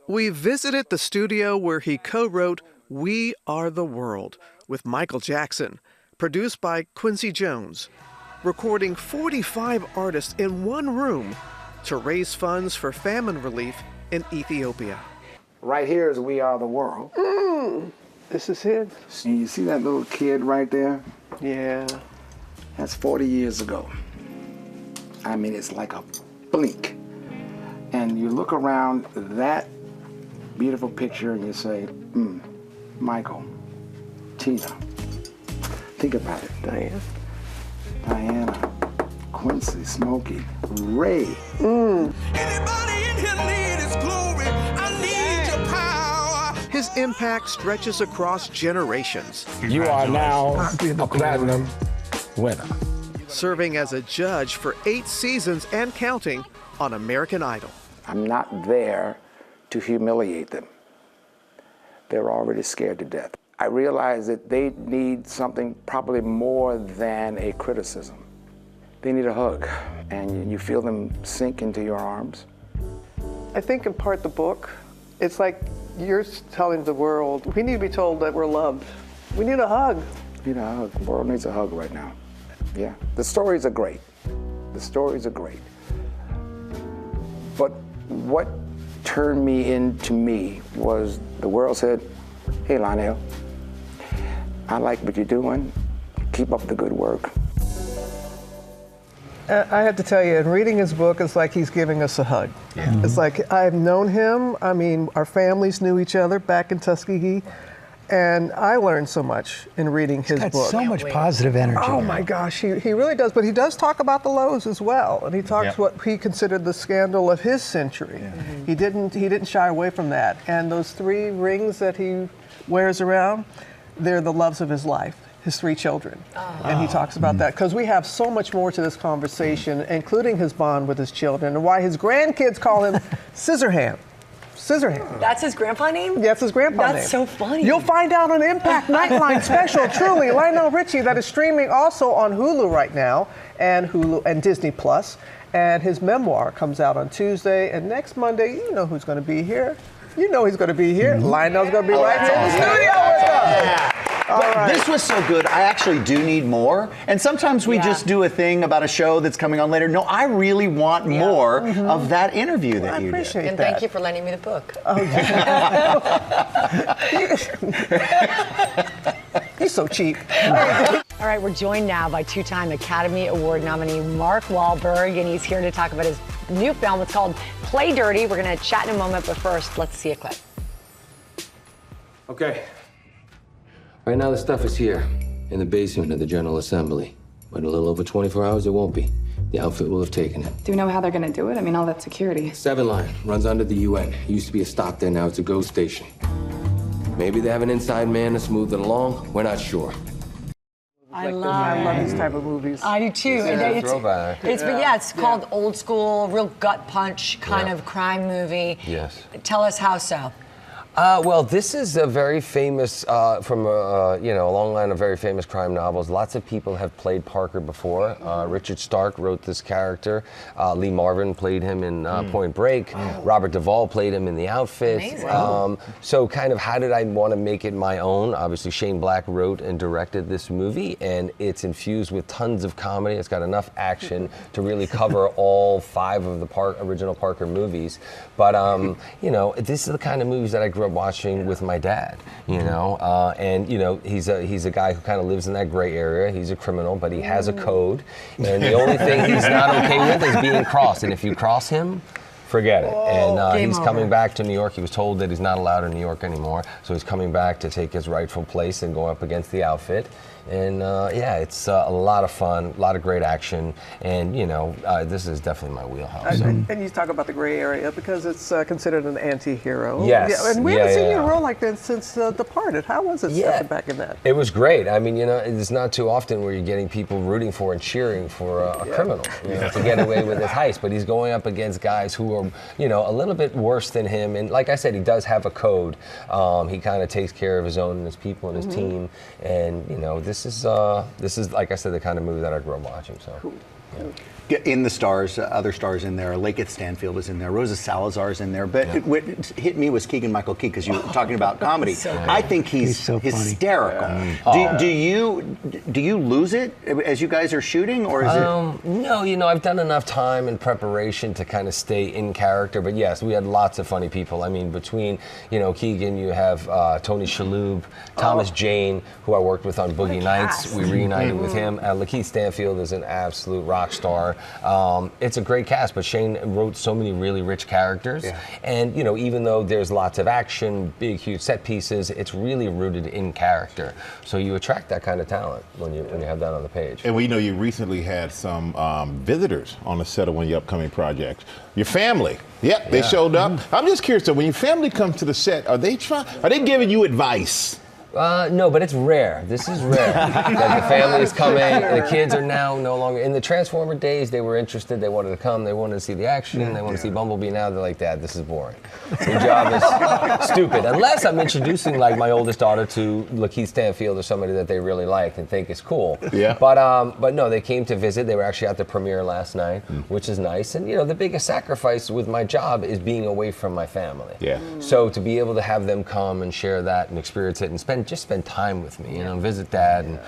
We visited the studio where he co-wrote We Are the World with Michael Jackson, produced by Quincy Jones, recording 45 artists in one room to raise funds for famine relief in Ethiopia. Right here is We Are the World. This is it. And you see that little kid right there? Yeah. That's 40 years ago. It's like a blink. And you look around that beautiful picture and you say, Michael, Tina, think about it. Diana, Quincy, Smokey, Ray. Anybody in here need His glory? I need your power. His impact stretches across generations. You are now a platinum winner. Serving as a judge for 8 seasons and counting on American Idol. I'm not there to humiliate them. They're already scared to death. I realize that they need something probably more than a criticism. They need a hug, and you feel them sink into your arms. I think in part the book, it's like you're telling the world, we need to be told that we're loved. We need a hug. We need a hug. The world needs a hug right now. Yeah, the stories are great. The stories are great. But what turned me into me was the world said, hey, Lionel, I like what you're doing. Keep up the good work. I have to tell you, in reading his book, it's like he's giving us a hug. Yeah. It's like I've known him. Our families knew each other back in Tuskegee. And I learned so much in reading his book. Got so much positive energy. Oh my gosh, he really does. But he does talk about the lows as well, and he talks what he considered the scandal of his century. Yeah. He didn't shy away from that. And those 3 rings that he wears around, they're the loves of his life, his 3 children. Oh. And he talks about that because we have so much more to this conversation, including his bond with his children and why his grandkids call him Scissorhand. Scissorhands. That's his grandpa name? That's his grandpa name. That's so funny. You'll find out on Impact Nightline special, truly, Lionel Richie, that is streaming also on Hulu right now, and Disney Plus. And his memoir comes out on Tuesday, and next Monday, you know who's going to be here. You know he's going to be here. Lionel's going to be right here in the studio with us. This was so good. I actually do need more. And sometimes we just do a thing about a show that's coming on later. No, I really want more of that interview that you did. I appreciate And that. thank you for lending me the book. Oh, He's so cheap. All right, we're joined now by two-time Academy Award nominee Mark Wahlberg, and he's here to talk about his new film. It's called Play Dirty. We're going to chat in a moment, but first, let's see a clip. Okay. Right now, the stuff is here in the basement of the General Assembly. But in a little over 24 hours, it won't be. The outfit will have taken it. Do you know how they're gonna do it? I mean, all that security. 7 Line runs under the UN. It used to be a stop there, now it's a ghost station. Maybe they have an inside man to smooth it along. We're not sure. I love these type of movies. I do too. Yeah, throwback. It's called old school, real gut punch kind of crime movie. Yes. Tell us how so. Well, this is a very famous, from a long line of very famous crime novels. Lots of people have played Parker before. Richard Stark wrote this character. Lee Marvin played him in Point Break. Robert Duvall played him in The Outfit. So kind of how did I want to make it my own? Obviously, Shane Black wrote and directed this movie, and it's infused with tons of comedy. It's got enough action to really cover all 5 of the original Parker movies. But, this is the kind of movies that I grew up watching with my dad, and he's a guy who kind of lives in that gray area. He's a criminal, but he has a code, and the only thing he's not okay with is being crossed, and if you cross him, forget it. And he's coming back to New York. He was told that he's not allowed in New York anymore, so he's coming back to take his rightful place and go up against the Outfit. And it's a lot of fun, a lot of great action, and this is definitely my wheelhouse. And you talk about the gray area because it's considered an anti-hero. Yes. Yeah, and we haven't seen you in a role like that since Departed. How was it stepping back in that? It was great. I mean, it's not too often where you're getting people rooting for and cheering for a criminal to get away with his heist, but he's going up against guys who are, a little bit worse than him. And like I said, he does have a code. He kind of takes care of his own and his people and his team. And, this is like I said, the kind of movie that I grew up watching. So. Cool. Yeah. In the stars, other stars in there. Lakeith Stanfield is in there. Rosa Salazar's in there. But what hit me was Keegan-Michael Key because you were talking about comedy. I think he's so hysterical. Do you lose it as you guys are shooting, or is it? No, I've done enough time in preparation to kind of stay in character. But yes, we had lots of funny people. I mean, between Keegan, you have Tony Shalhoub, Thomas Jane, who I worked with on Boogie Nights. We reunited with him. Lakeith Stanfield is an absolute rock star. It's a great cast, but Shane wrote so many really rich characters. And, even though there's lots of action, big, huge set pieces, it's really rooted in character. So you attract that kind of talent when you have that on the page. And you recently had some visitors on the set of one of your upcoming projects. Your family. Yep, they showed up. I'm just curious, so when your family comes to the set, are they giving you advice? No, but it's rare. This is rare. That the family is coming. The kids are now no longer in the Transformer days. They were interested. They wanted to come. They wanted to see the action. They want to see Bumblebee. Now they're like, Dad, this is boring. Your job is stupid. Unless I'm introducing like my oldest daughter to Lakeith Stanfield or somebody that they really like and think is cool. Yeah. But no, they came to visit. They were actually at the premiere last night, which is nice. And the biggest sacrifice with my job is being away from my family. Yeah. So to be able to have them come and share that and experience it and spend time with me, visit Dad, and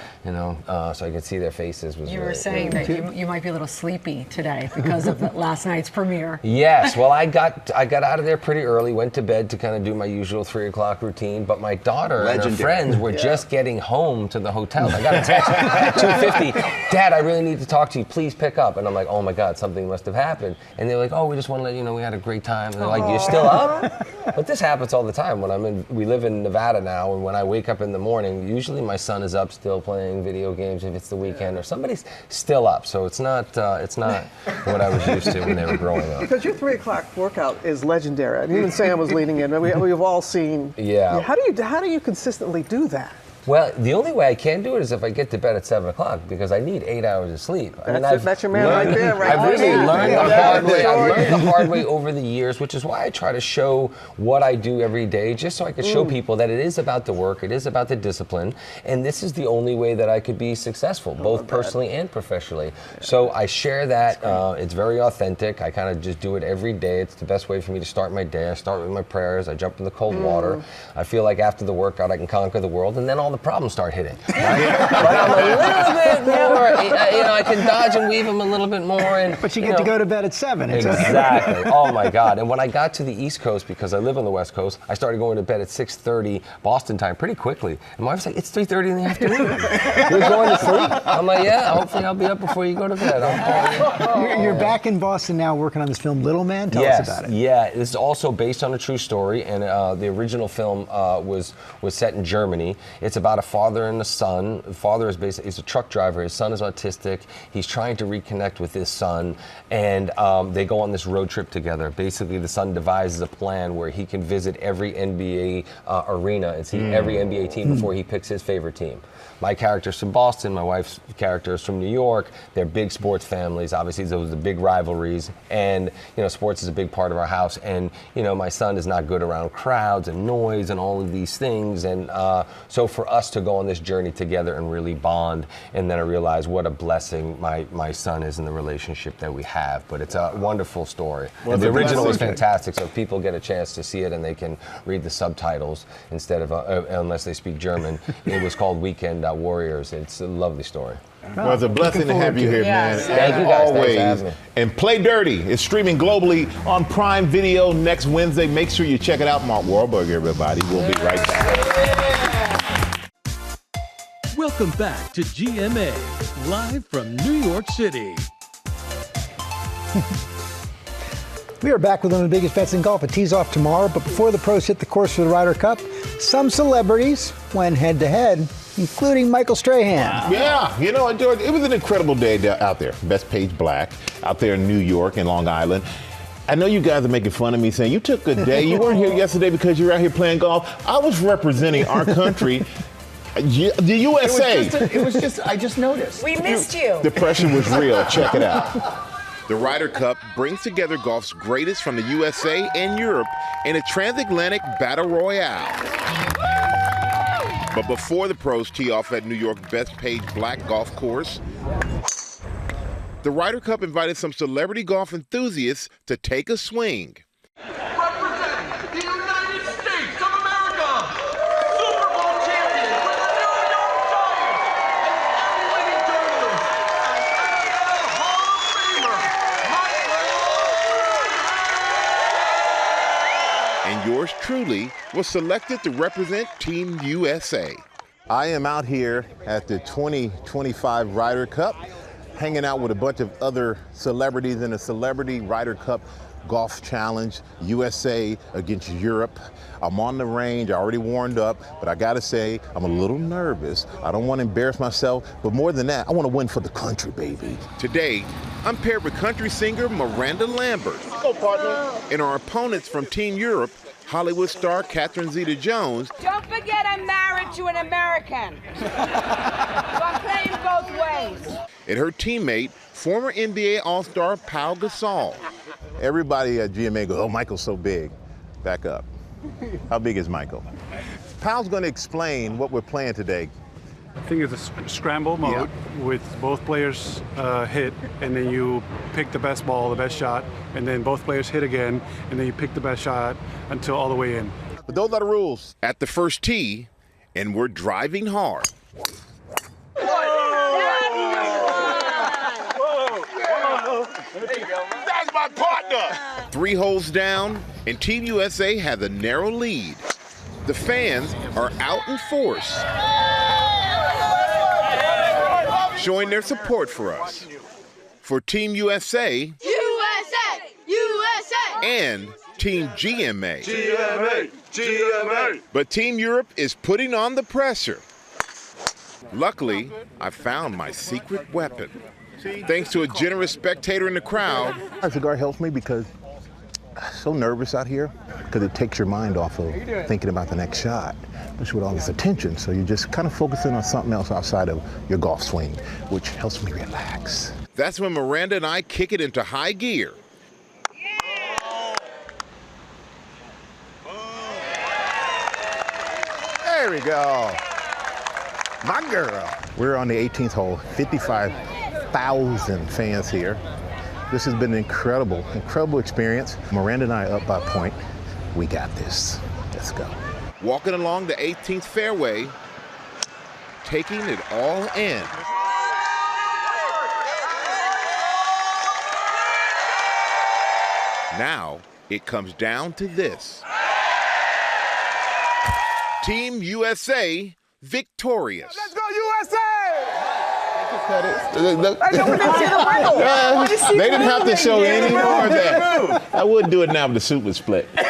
so I could see their faces. You were saying that you might be a little sleepy today because of last night's premiere. Yes, well, I got out of there pretty early, went to bed to kind of do my usual 3 o'clock routine, but my daughter and her friends were just getting home to the hotel. I got a text at 2:50, Dad, I really need to talk to you, please pick up. And I'm like, oh my God, something must have happened. And they're like, oh, we just want to let you know we had a great time. And they're like, you're still up? But this happens all the time when we live in Nevada now, and when I wake up in the morning, usually my son is up still playing video games if it's the weekend, or somebody's still up. So it's not what I was used to when they were growing up. Because your 3 o'clock workout is legendary. And even Sam was leaning in. We've all seen. Yeah. How do you consistently do that? Well, the only way I can do it is if I get to bed at 7 o'clock because I need 8 hours of sleep. That's your man right there, right? I've really learned the hard way. I've learned the hard way over the years, which is why I try to show what I do every day, just so I can show people that it is about the work, it is about the discipline, and this is the only way that I could be successful, both personally and professionally. So I share that. It's very authentic. I kind of just do it every day. It's the best way for me to start my day. I start with my prayers. I jump in the cold water. I feel like after the workout, I can conquer the world, and then all the problems start hitting. Right? But I'm a little bit more, I can dodge and weave them a little bit more. But you get to go to bed at 7. Exactly. Oh my God. And when I got to the East Coast, because I live on the West Coast, I started going to bed at 6:30 Boston time pretty quickly. And my wife's like, it's 3:30 in the afternoon. You're going to sleep? I'm like, yeah, hopefully I'll be up before you go to bed. You're back in Boston now working on this film, Little Man. Tell us about it. Yeah, this is also based on a true story, and the original film was set in Germany. It's about a father and a son. The father is a truck driver. His son is autistic. He's trying to reconnect with his son, and they go on this road trip together. Basically, the son devises a plan where he can visit every NBA arena and see every NBA team before he picks his favorite team. My character's from Boston. My wife's character is from New York. They're big sports families. Obviously, those are the big rivalries. And, sports is a big part of our house. And, my son is not good around crowds and noise and all of these things. And so for us to go on this journey together and really bond, and then I realized what a blessing my son is in the relationship that we have. But it's a wonderful story. Well, the original was fantastic. So if people get a chance to see it and they can read the subtitles instead of, unless they speak German, it was called Weekend Warriors. It's a lovely story. Well, it's a blessing to have you here, man. Thank you guys. Always. Thanks for having me. And Play Dirty is streaming globally on Prime Video next Wednesday. Make sure you check it out. Mark Wahlberg, everybody. We'll be right back. Welcome back to GMA, live from New York City. We are back with one of the biggest bets in golf. It tees off tomorrow, but before the pros hit the course for the Ryder Cup, some celebrities went head-to-head, including Michael Strahan. Yeah, George, it was an incredible day out there. Best Page Black out there in New York and Long Island. I know you guys are making fun of me saying you took a day. You weren't here yesterday because you were out here playing golf. I was representing our country. The USA. I just noticed. We missed you. The pressure was real. Check it out. The Ryder Cup brings together golf's greatest from the USA and Europe in a transatlantic battle royale. But before the pros tee off at New York's Best Page Black golf course, the Ryder Cup invited some celebrity golf enthusiasts to take a swing. Representing the United States of America, Super Bowl champion with the New York Giants, and Emmy-winning journalist, NFL Hall of Famer, Nightline. And yours truly was selected to represent Team USA. I am out here at the 2025 Ryder Cup, hanging out with a bunch of other celebrities in a Celebrity Ryder Cup Golf Challenge, USA against Europe. I'm on the range, I already warmed up, but I gotta say, I'm a little nervous. I don't want to embarrass myself, but more than that, I want to win for the country, baby. Today, I'm paired with country singer Miranda Lambert. Go, partner. And our opponents from Team Europe, Hollywood star Catherine Zeta-Jones. Don't forget I'm married to an American. So I'm playing both ways. And her teammate, former NBA All-Star Pau Gasol. Everybody at GMA goes, oh, Michael's so big. Back up. How big is Michael? Pau's going to explain what we're playing today. I think it's a scramble mode with both players hit, and then you pick the best ball, the best shot, and then both players hit again, and then you pick the best shot until all the way in. But those are the rules. At the first tee, and we're driving hard. That's my partner. 3 holes down, and Team USA has a narrow lead. The fans are out in force, showing their support for us. For Team USA, USA! USA! and Team GMA. GMA! GMA! But Team Europe is putting on the pressure. Luckily, I found my secret weapon. Thanks to a generous spectator in the crowd. Our cigar helps me because so nervous out here because it takes your mind off of thinking about the next shot, especially with all this attention. So you're just kind of focusing on something else outside of your golf swing, which helps me relax. That's when Miranda and I kick it into high gear. There we go. My girl. We're on the 18th hole, 55,000 fans here. This has been an incredible experience. Miranda and I are up by a point. We got this. Let's go. Walking along the 18th fairway, taking it all in. Now it comes down to this. Team USA victorious. Let's go USA! They didn't have to show any more of that. I wouldn't do it now, but the suit was split. But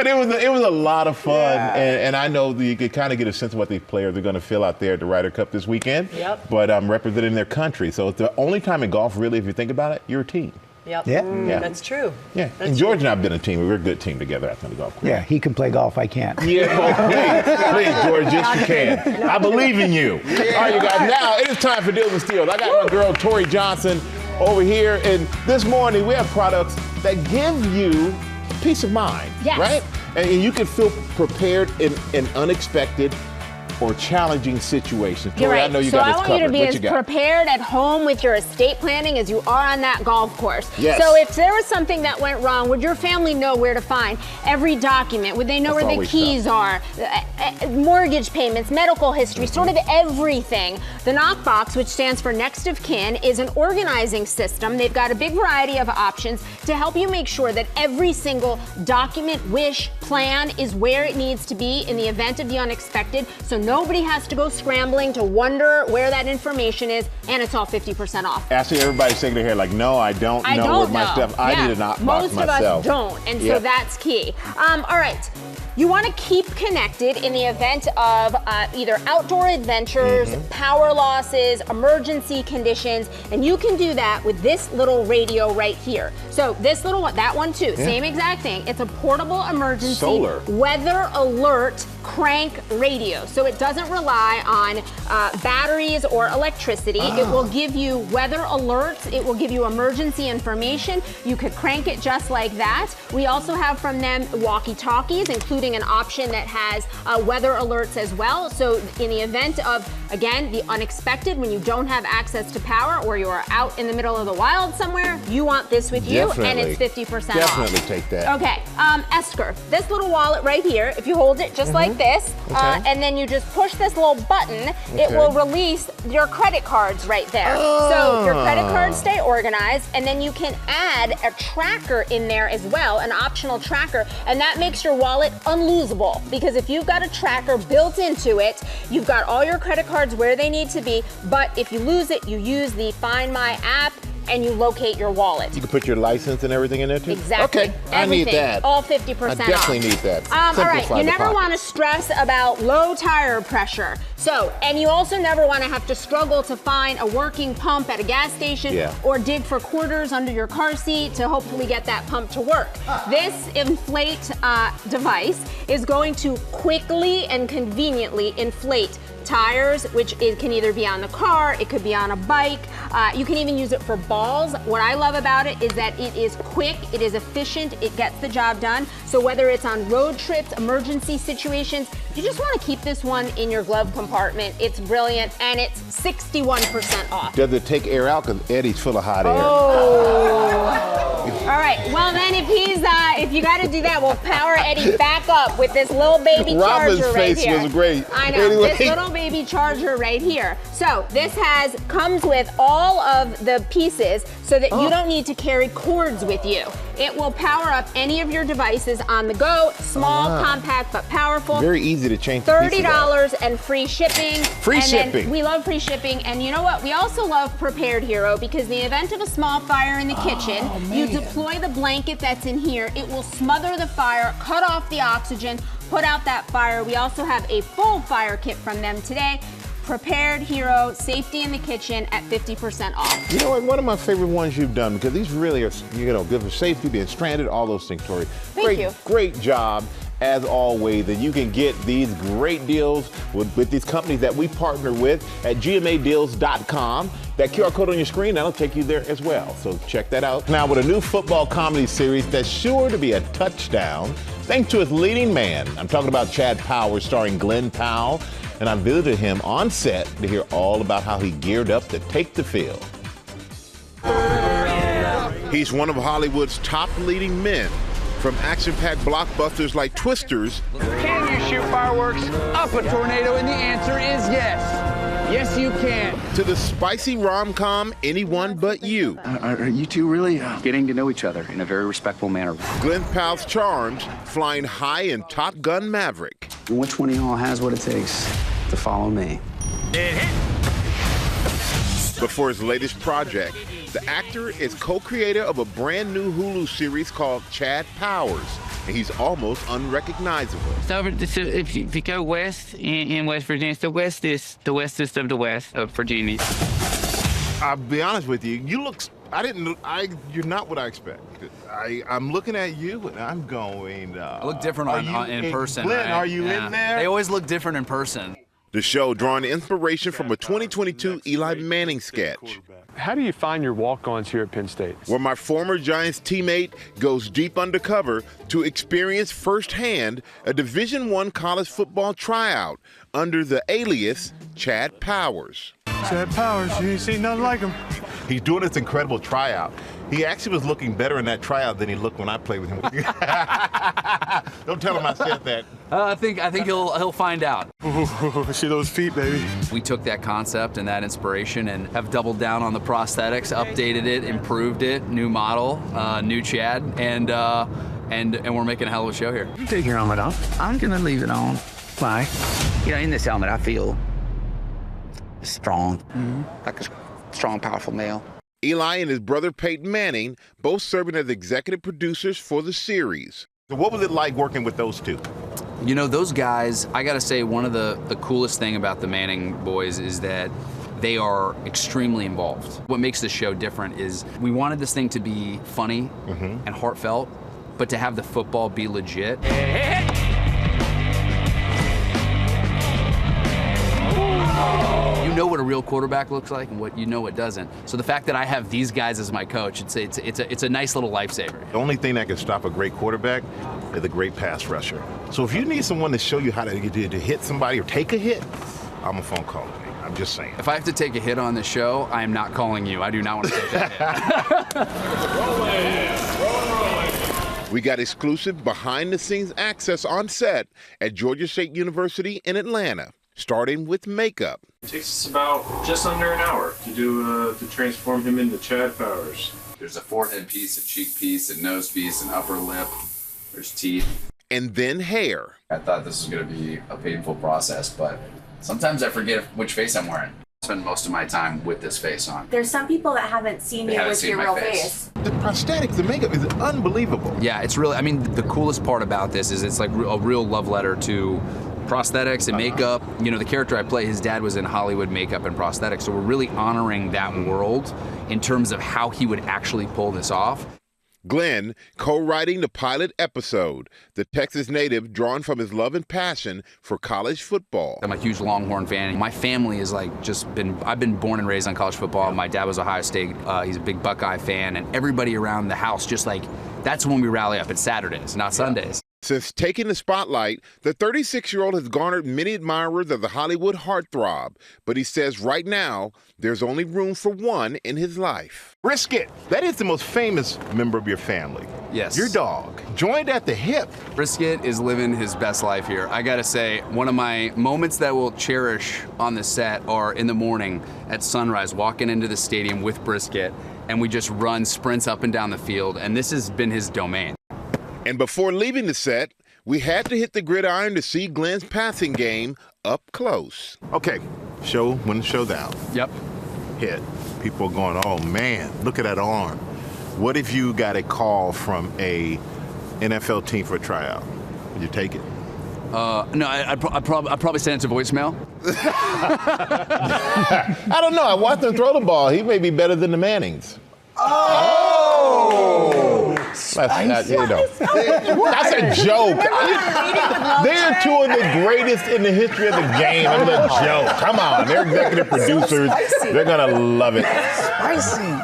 it was a lot of fun, and I know that you could kind of get a sense of what these players are going to feel out there at the Ryder Cup this weekend. Yep. But representing their country, so it's the only time in golf, really, if you think about it, you're a team. Yep. Yeah. That's true. Yeah, That's and George and I have been a team. We're a good team together out on the golf course. Yeah, he can play golf. I can't. Yeah, well, please, George, yes, you can. I believe in you. All right, you guys, now it is time for Deals and Steals. I got my girl, Tori Johnson, over here, and this morning we have products that give you peace of mind, right? And you can feel prepared in unexpected or challenging situations. Tori, You're right. I know you so got I this want covered. you to be What as you got? prepared at home with your estate planning as you are on that golf course. Yes. So if there was something that went wrong, would your family know where to find every document? Would they know That's where the always keys are? Mortgage payments, medical history, sort of everything. The Knockbox, which stands for Next of Kin, is an organizing system. They've got a big variety of options to help you make sure that every single document, wish, plan is where it needs to be in the event of the unexpected, so nobody has to go scrambling to wonder where that information is, and it's all 50% off. Actually, everybody's shaking their head like, no, I don't know where my stuff. I need a Knockbox Most myself. of us don't, and so that's key. All right. You want to keep connected in the event of either outdoor adventures, power losses, emergency conditions, and you can do that with this little radio right here. So this little one, that one too, same exact thing. It's a portable emergency weather alert crank radio. So it doesn't rely on batteries or electricity. It will give you weather alerts. It will give you emergency information. You could crank it just like that. We also have from them walkie-talkies, including an option that has weather alerts as well. So in the event of, again, the unexpected, when you don't have access to power or you are out in the middle of the wild somewhere, you want this with you, and it's 50% off. Definitely take that. Okay, Esker, this little wallet right here, if you hold it just like this, and then you just push this little button, it will release your credit cards right there. So your credit cards stay organized, and then you can add a tracker in there as well, an optional tracker, and that makes your wallet unlosable, because if you've got a tracker built into it, you've got all your credit cards where they need to be, but if you lose it, you use the Find My app and you locate your wallet. You can put your license and everything in there too? Exactly. Okay, I need that. All 50% off. I definitely need that. All right, you never want to stress about low tire pressure. So, and you also never want to have to struggle to find a working pump at a gas station or dig for quarters under your car seat to hopefully get that pump to work. This inflate device is going to quickly and conveniently inflate tires, which it can either be on the car, it could be on a bike. You can even use it for balls. What I love about it is that it is quick, it is efficient, it gets the job done. So whether it's on road trips, emergency situations, you just want to keep this one in your glove compartment. It's brilliant, and it's 61% off. Does it take air out? Because Eddie's full of hot air. All right, well then if you got to do that, we'll power Eddie back up with this little baby Robin's charger right face here. was great. I know, Anyway. this little baby charger right here. So this comes with all of the pieces so that you don't need to carry cords with you. It will power up any of your devices on the go, small, compact, but powerful. Very easy to change the pieces $30 and free shipping. Free shipping. Then we love free shipping. And you know what? We also love Prepared Hero, because in the event of a small fire in the kitchen, you deploy the blanket that's in here. It will smother the fire, cut off the oxygen, put out that fire. We also have a full fire kit from them today. Prepared Hero, safety in the kitchen at 50% off. You know what? One of my favorite ones you've done, because these really are, good for safety, being stranded, all those things, Tori. Thank you. Great job, as always. And you can get these great deals with these companies that we partner with at gmadeals.com. That QR code on your screen, that'll take you there as well. So check that out. Now, with a new football comedy series that's sure to be a touchdown, thanks to its leading man. I'm talking about Chad Powers, starring Glenn Powell. And I visited him on set to hear all about how he geared up to take the field. He's one of Hollywood's top leading men. From action-packed blockbusters like Twisters. Can you shoot fireworks up a tornado? And the answer is yes. Yes, you can. To the spicy rom-com Anyone But You. Are you two really getting to know each other in a very respectful manner? Glenn Powell's Charmed, flying high in Top Gun Maverick. Which one of y'all has what it takes to follow me? Before his latest project, the actor is co-creator of a brand new Hulu series called Chad Powers, and he's almost unrecognizable. So if you go west in West Virginia, it's the westest of the west of Virginia. I'll be honest with you, you're not what I expected. I'm looking at you and I'm going, I look different in person. Glenn, right? are you in there? They always look different in person. The show drawing inspiration from a 2022 Eli Manning sketch. How do you find your walk-ons here at Penn State? Where my former Giants teammate goes deep undercover to experience firsthand a Division I college football tryout under the alias Chad Powers. Chad Powers, you ain't seen nothing like him. He's doing this incredible tryout. He actually was looking better in that tryout than he looked when I played with him. Don't tell him I said that. I think he'll find out. See those feet, baby. We took that concept and that inspiration and have doubled down on the prosthetics, updated it, improved it, new model, new Chad, and we're making a hell of a show here. You take your helmet off. I'm gonna leave it on. Why? In this helmet, I feel strong, like a strong, powerful male. Eli and his brother Peyton Manning both serving as executive producers for the series. So what was it like working with those two? Those guys, I gotta say, one of the coolest thing about the Manning boys is that they are extremely involved. What makes this show different is we wanted this thing to be funny and heartfelt, but to have the football be legit. You know what a real quarterback looks like and what it doesn't. So the fact that I have these guys as my coach, it's a nice little lifesaver. The only thing that can stop a great quarterback is a great pass rusher. So if you need someone to show you how to hit somebody or take a hit, I'm a phone call away. I'm just saying. If I have to take a hit on the show, I am not calling you. I do not want to take that hit. We got exclusive behind-the-scenes access on set at Georgia State University in Atlanta, starting with makeup. It takes us about just under an hour to transform him into Chad Powers. There's a forehead piece, a cheek piece, a nose piece, an upper lip. There's teeth. And then hair. I thought this was going to be a painful process, but sometimes I forget which face I'm wearing. I spend most of my time with this face on. There's some people that haven't seen you with your real face. The prosthetics, the makeup is unbelievable. Yeah, it's really, the coolest part about this is it's like a real love letter to prosthetics and makeup. The character I play, his dad was in Hollywood makeup and prosthetics, so we're really honoring that world in terms of how he would actually pull this off. Glenn co-writing the pilot episode, the Texas native drawn from his love and passion for college football. I'm a huge Longhorn fan. My family is I've been born and raised on college football. My dad was Ohio State. He's a big Buckeye fan, and everybody around the house that's when we rally up. It's Saturdays, not Sundays. Since taking the spotlight, the 36-year-old has garnered many admirers of the Hollywood heartthrob, but he says right now, there's only room for one in his life. Brisket, that is the most famous member of your family. Yes. Your dog, joined at the hip. Brisket is living his best life here. I gotta say, one of my moments that we'll cherish on the set are in the morning at sunrise, walking into the stadium with Brisket, and we just run sprints up and down the field, and this has been his domain. And before leaving the set, we had to hit the gridiron to see Glenn's passing game up close. Okay, show when the showdown. Yep. Hit. People are going, oh man, look at that arm. What if you got a call from a NFL team for a tryout? Would you take it? No, I'd probably send it to voicemail. I don't know. I watched him throw the ball. He may be better than the Mannings. Oh! That's a joke. They're two of the greatest in the history of the game. It's a joke. Come on. They're executive producers. They're going to love it. Spicy.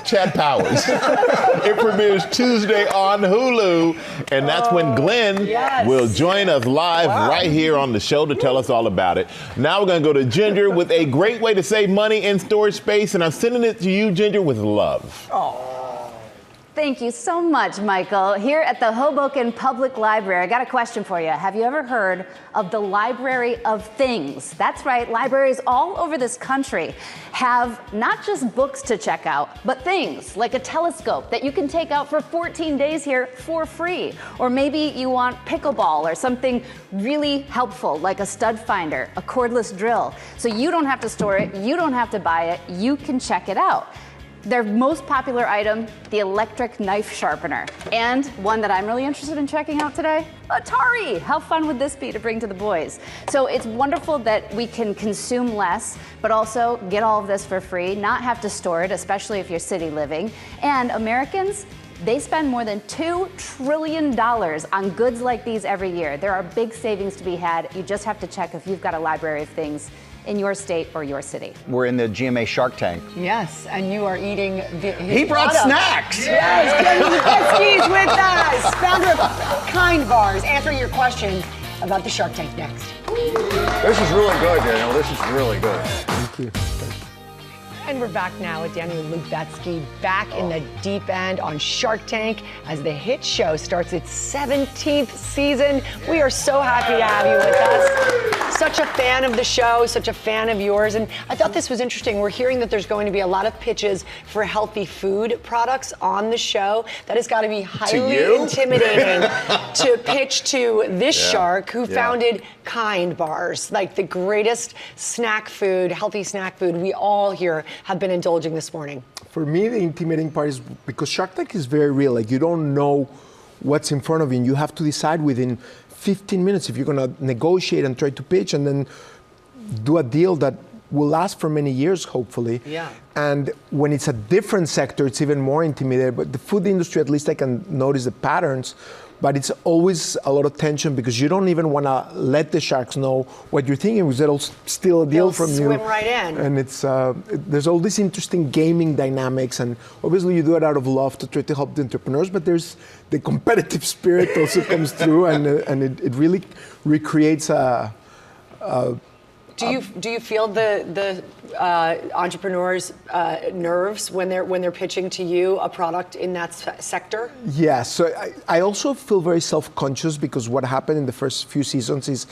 Chad Powers. It premieres Tuesday on Hulu, and that's when Glenn will join us live right here on the show to tell us all about it. Now we're going to go to Ginger with a great way to save money in storage space, and I'm sending it to you, Ginger, with love. Thank you so much, Michael. Here at the Hoboken Public Library, I got a question for you. Have you ever heard of the Library of Things? That's right, libraries all over this country have not just books to check out, but things like a telescope that you can take out for 14 days here for free. Or maybe you want pickleball or something really helpful like a stud finder, a cordless drill. So you don't have to store it, you don't have to buy it, you can check it out. Their most popular item, the electric knife sharpener. And one that I'm really interested in checking out today, Atari. How fun would this be to bring to the boys? So it's wonderful that we can consume less, but also get all of this for free, not have to store it, especially if you're city living. And Americans, they spend more than $2 trillion on goods like these every year. There are big savings to be had. You just have to check if you've got a library of things in your state or your city. We're in the GMA Shark Tank. Yes, and you are eating. He brought snacks. Yes, Kenny Pesky's with us, founder of Kind Bars, answering your questions about the Shark Tank next. This is really good, Daniel. This is really good. Thank you. And we're back now with Daniel Lubetsky, back in the deep end on Shark Tank as the hit show starts its 17th season. We are so happy to have you with us. Such a fan of the show, such a fan of yours. And I thought this was interesting. We're hearing that there's going to be a lot of pitches for healthy food products on the show. That has got to be highly intimidating to pitch to this shark who founded Kind Bars, like the greatest snack food, healthy snack food we all here have been indulging this morning. For me, the intimidating part is because Shark Tank is very real. Like, you don't know what's in front of you, and you have to decide within 15 minutes if you're going to negotiate and try to pitch and then do a deal that will last for many years, hopefully. Yeah. And when it's a different sector, it's even more intimidating. But the food industry, at least I can notice the patterns. But it's always a lot of tension because you don't even want to let the sharks know what you're thinking because they'll steal a deal from you. Swim right in. And it's there's all these interesting gaming dynamics, and obviously you do it out of love to try to help the entrepreneurs. But there's the competitive spirit also comes through, and it really recreates a. Do you feel the entrepreneurs' nerves when they're pitching to you a product in that sector? Yeah, so I also feel very self-conscious because what happened in the first few seasons is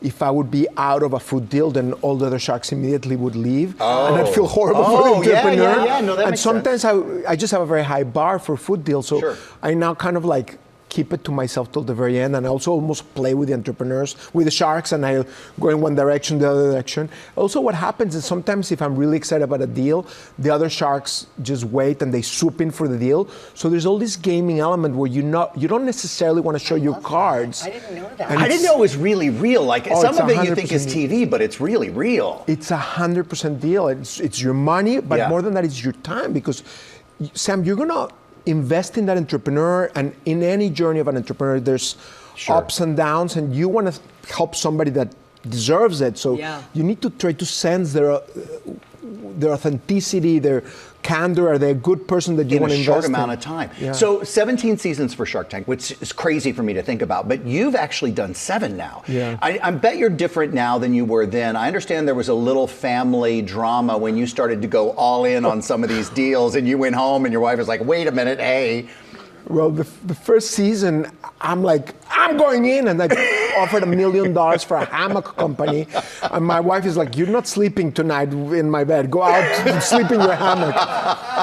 if I would be out of a food deal, then all the other sharks immediately would leave, and I'd feel horrible for the entrepreneur. Yeah. No, that and makes sometimes sense. I just have a very high bar for food deals, so I now kind of like keep it to myself till the very end, and I also almost play with the entrepreneurs, with the sharks, and I go in one direction, the other direction. Also, what happens is sometimes if I'm really excited about a deal, the other sharks just wait and they swoop in for the deal. So there's all this gaming element where you don't necessarily want to show your cards. I didn't know that. I didn't know it was really real. Like some of it you think is TV, but it's really real. It's 100% deal. It's your money, but more than that, it's your time because, Sam, you're gonna invest in that entrepreneur, and in any journey of an entrepreneur, there's ups and downs, and you want to help somebody that deserves it. So you need to try to sense their authenticity, their candor. Are they a good person that you want to invest in? In a short amount of time. Yeah. So 17 seasons for Shark Tank, which is crazy for me to think about, but you've actually done 7 now. Yeah. I bet you're different now than you were then. I understand there was a little family drama when you started to go all in on some of these deals, and you went home and your wife was like, wait a minute, hey. Well, the first season, I'm like, I'm going in, and I offered $1 million for a hammock company, and my wife is like, you're not sleeping tonight in my bed. Go out and sleep in your hammock.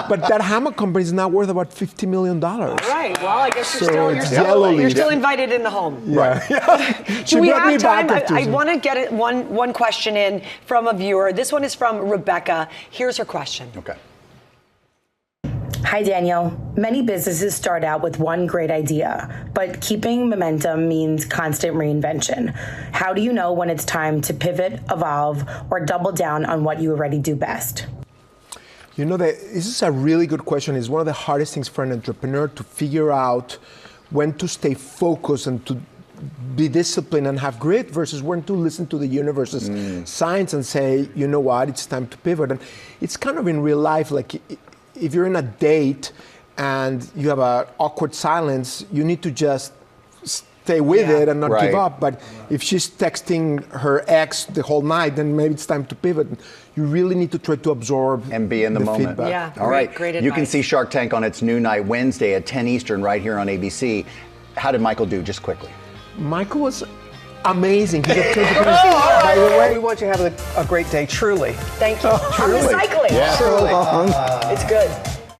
But that hammock company is now worth about $50 million. All right. Well, I guess you're still invited in the home. Yeah. Right. Do we have time? I want to get one question in from a viewer. This one is from Rebecca. Here's her question. Okay. Hi, Daniel. Many businesses start out with one great idea, but keeping momentum means constant reinvention. How do you know when it's time to pivot, evolve, or double down on what you already do best? You know, this is a really good question. It's one of the hardest things for an entrepreneur to figure out when to stay focused and to be disciplined and have grit versus when to listen to the universe's signs and say, you know what, it's time to pivot. And it's kind of in real life, like if you're in a date and you have an awkward silence, you need to just stay with it and not give up. But if she's texting her ex the whole night, then maybe it's time to pivot. You really need to try to absorb and be in the moment. Feedback. Yeah, all right. Great You can see Shark Tank on its new night Wednesday at 10 Eastern right here on ABC. How did Michael do, just quickly? Michael was amazing. By the way, we want you to have a great day, truly. Thank you. I'm recycling. Yeah. Truly. It's good.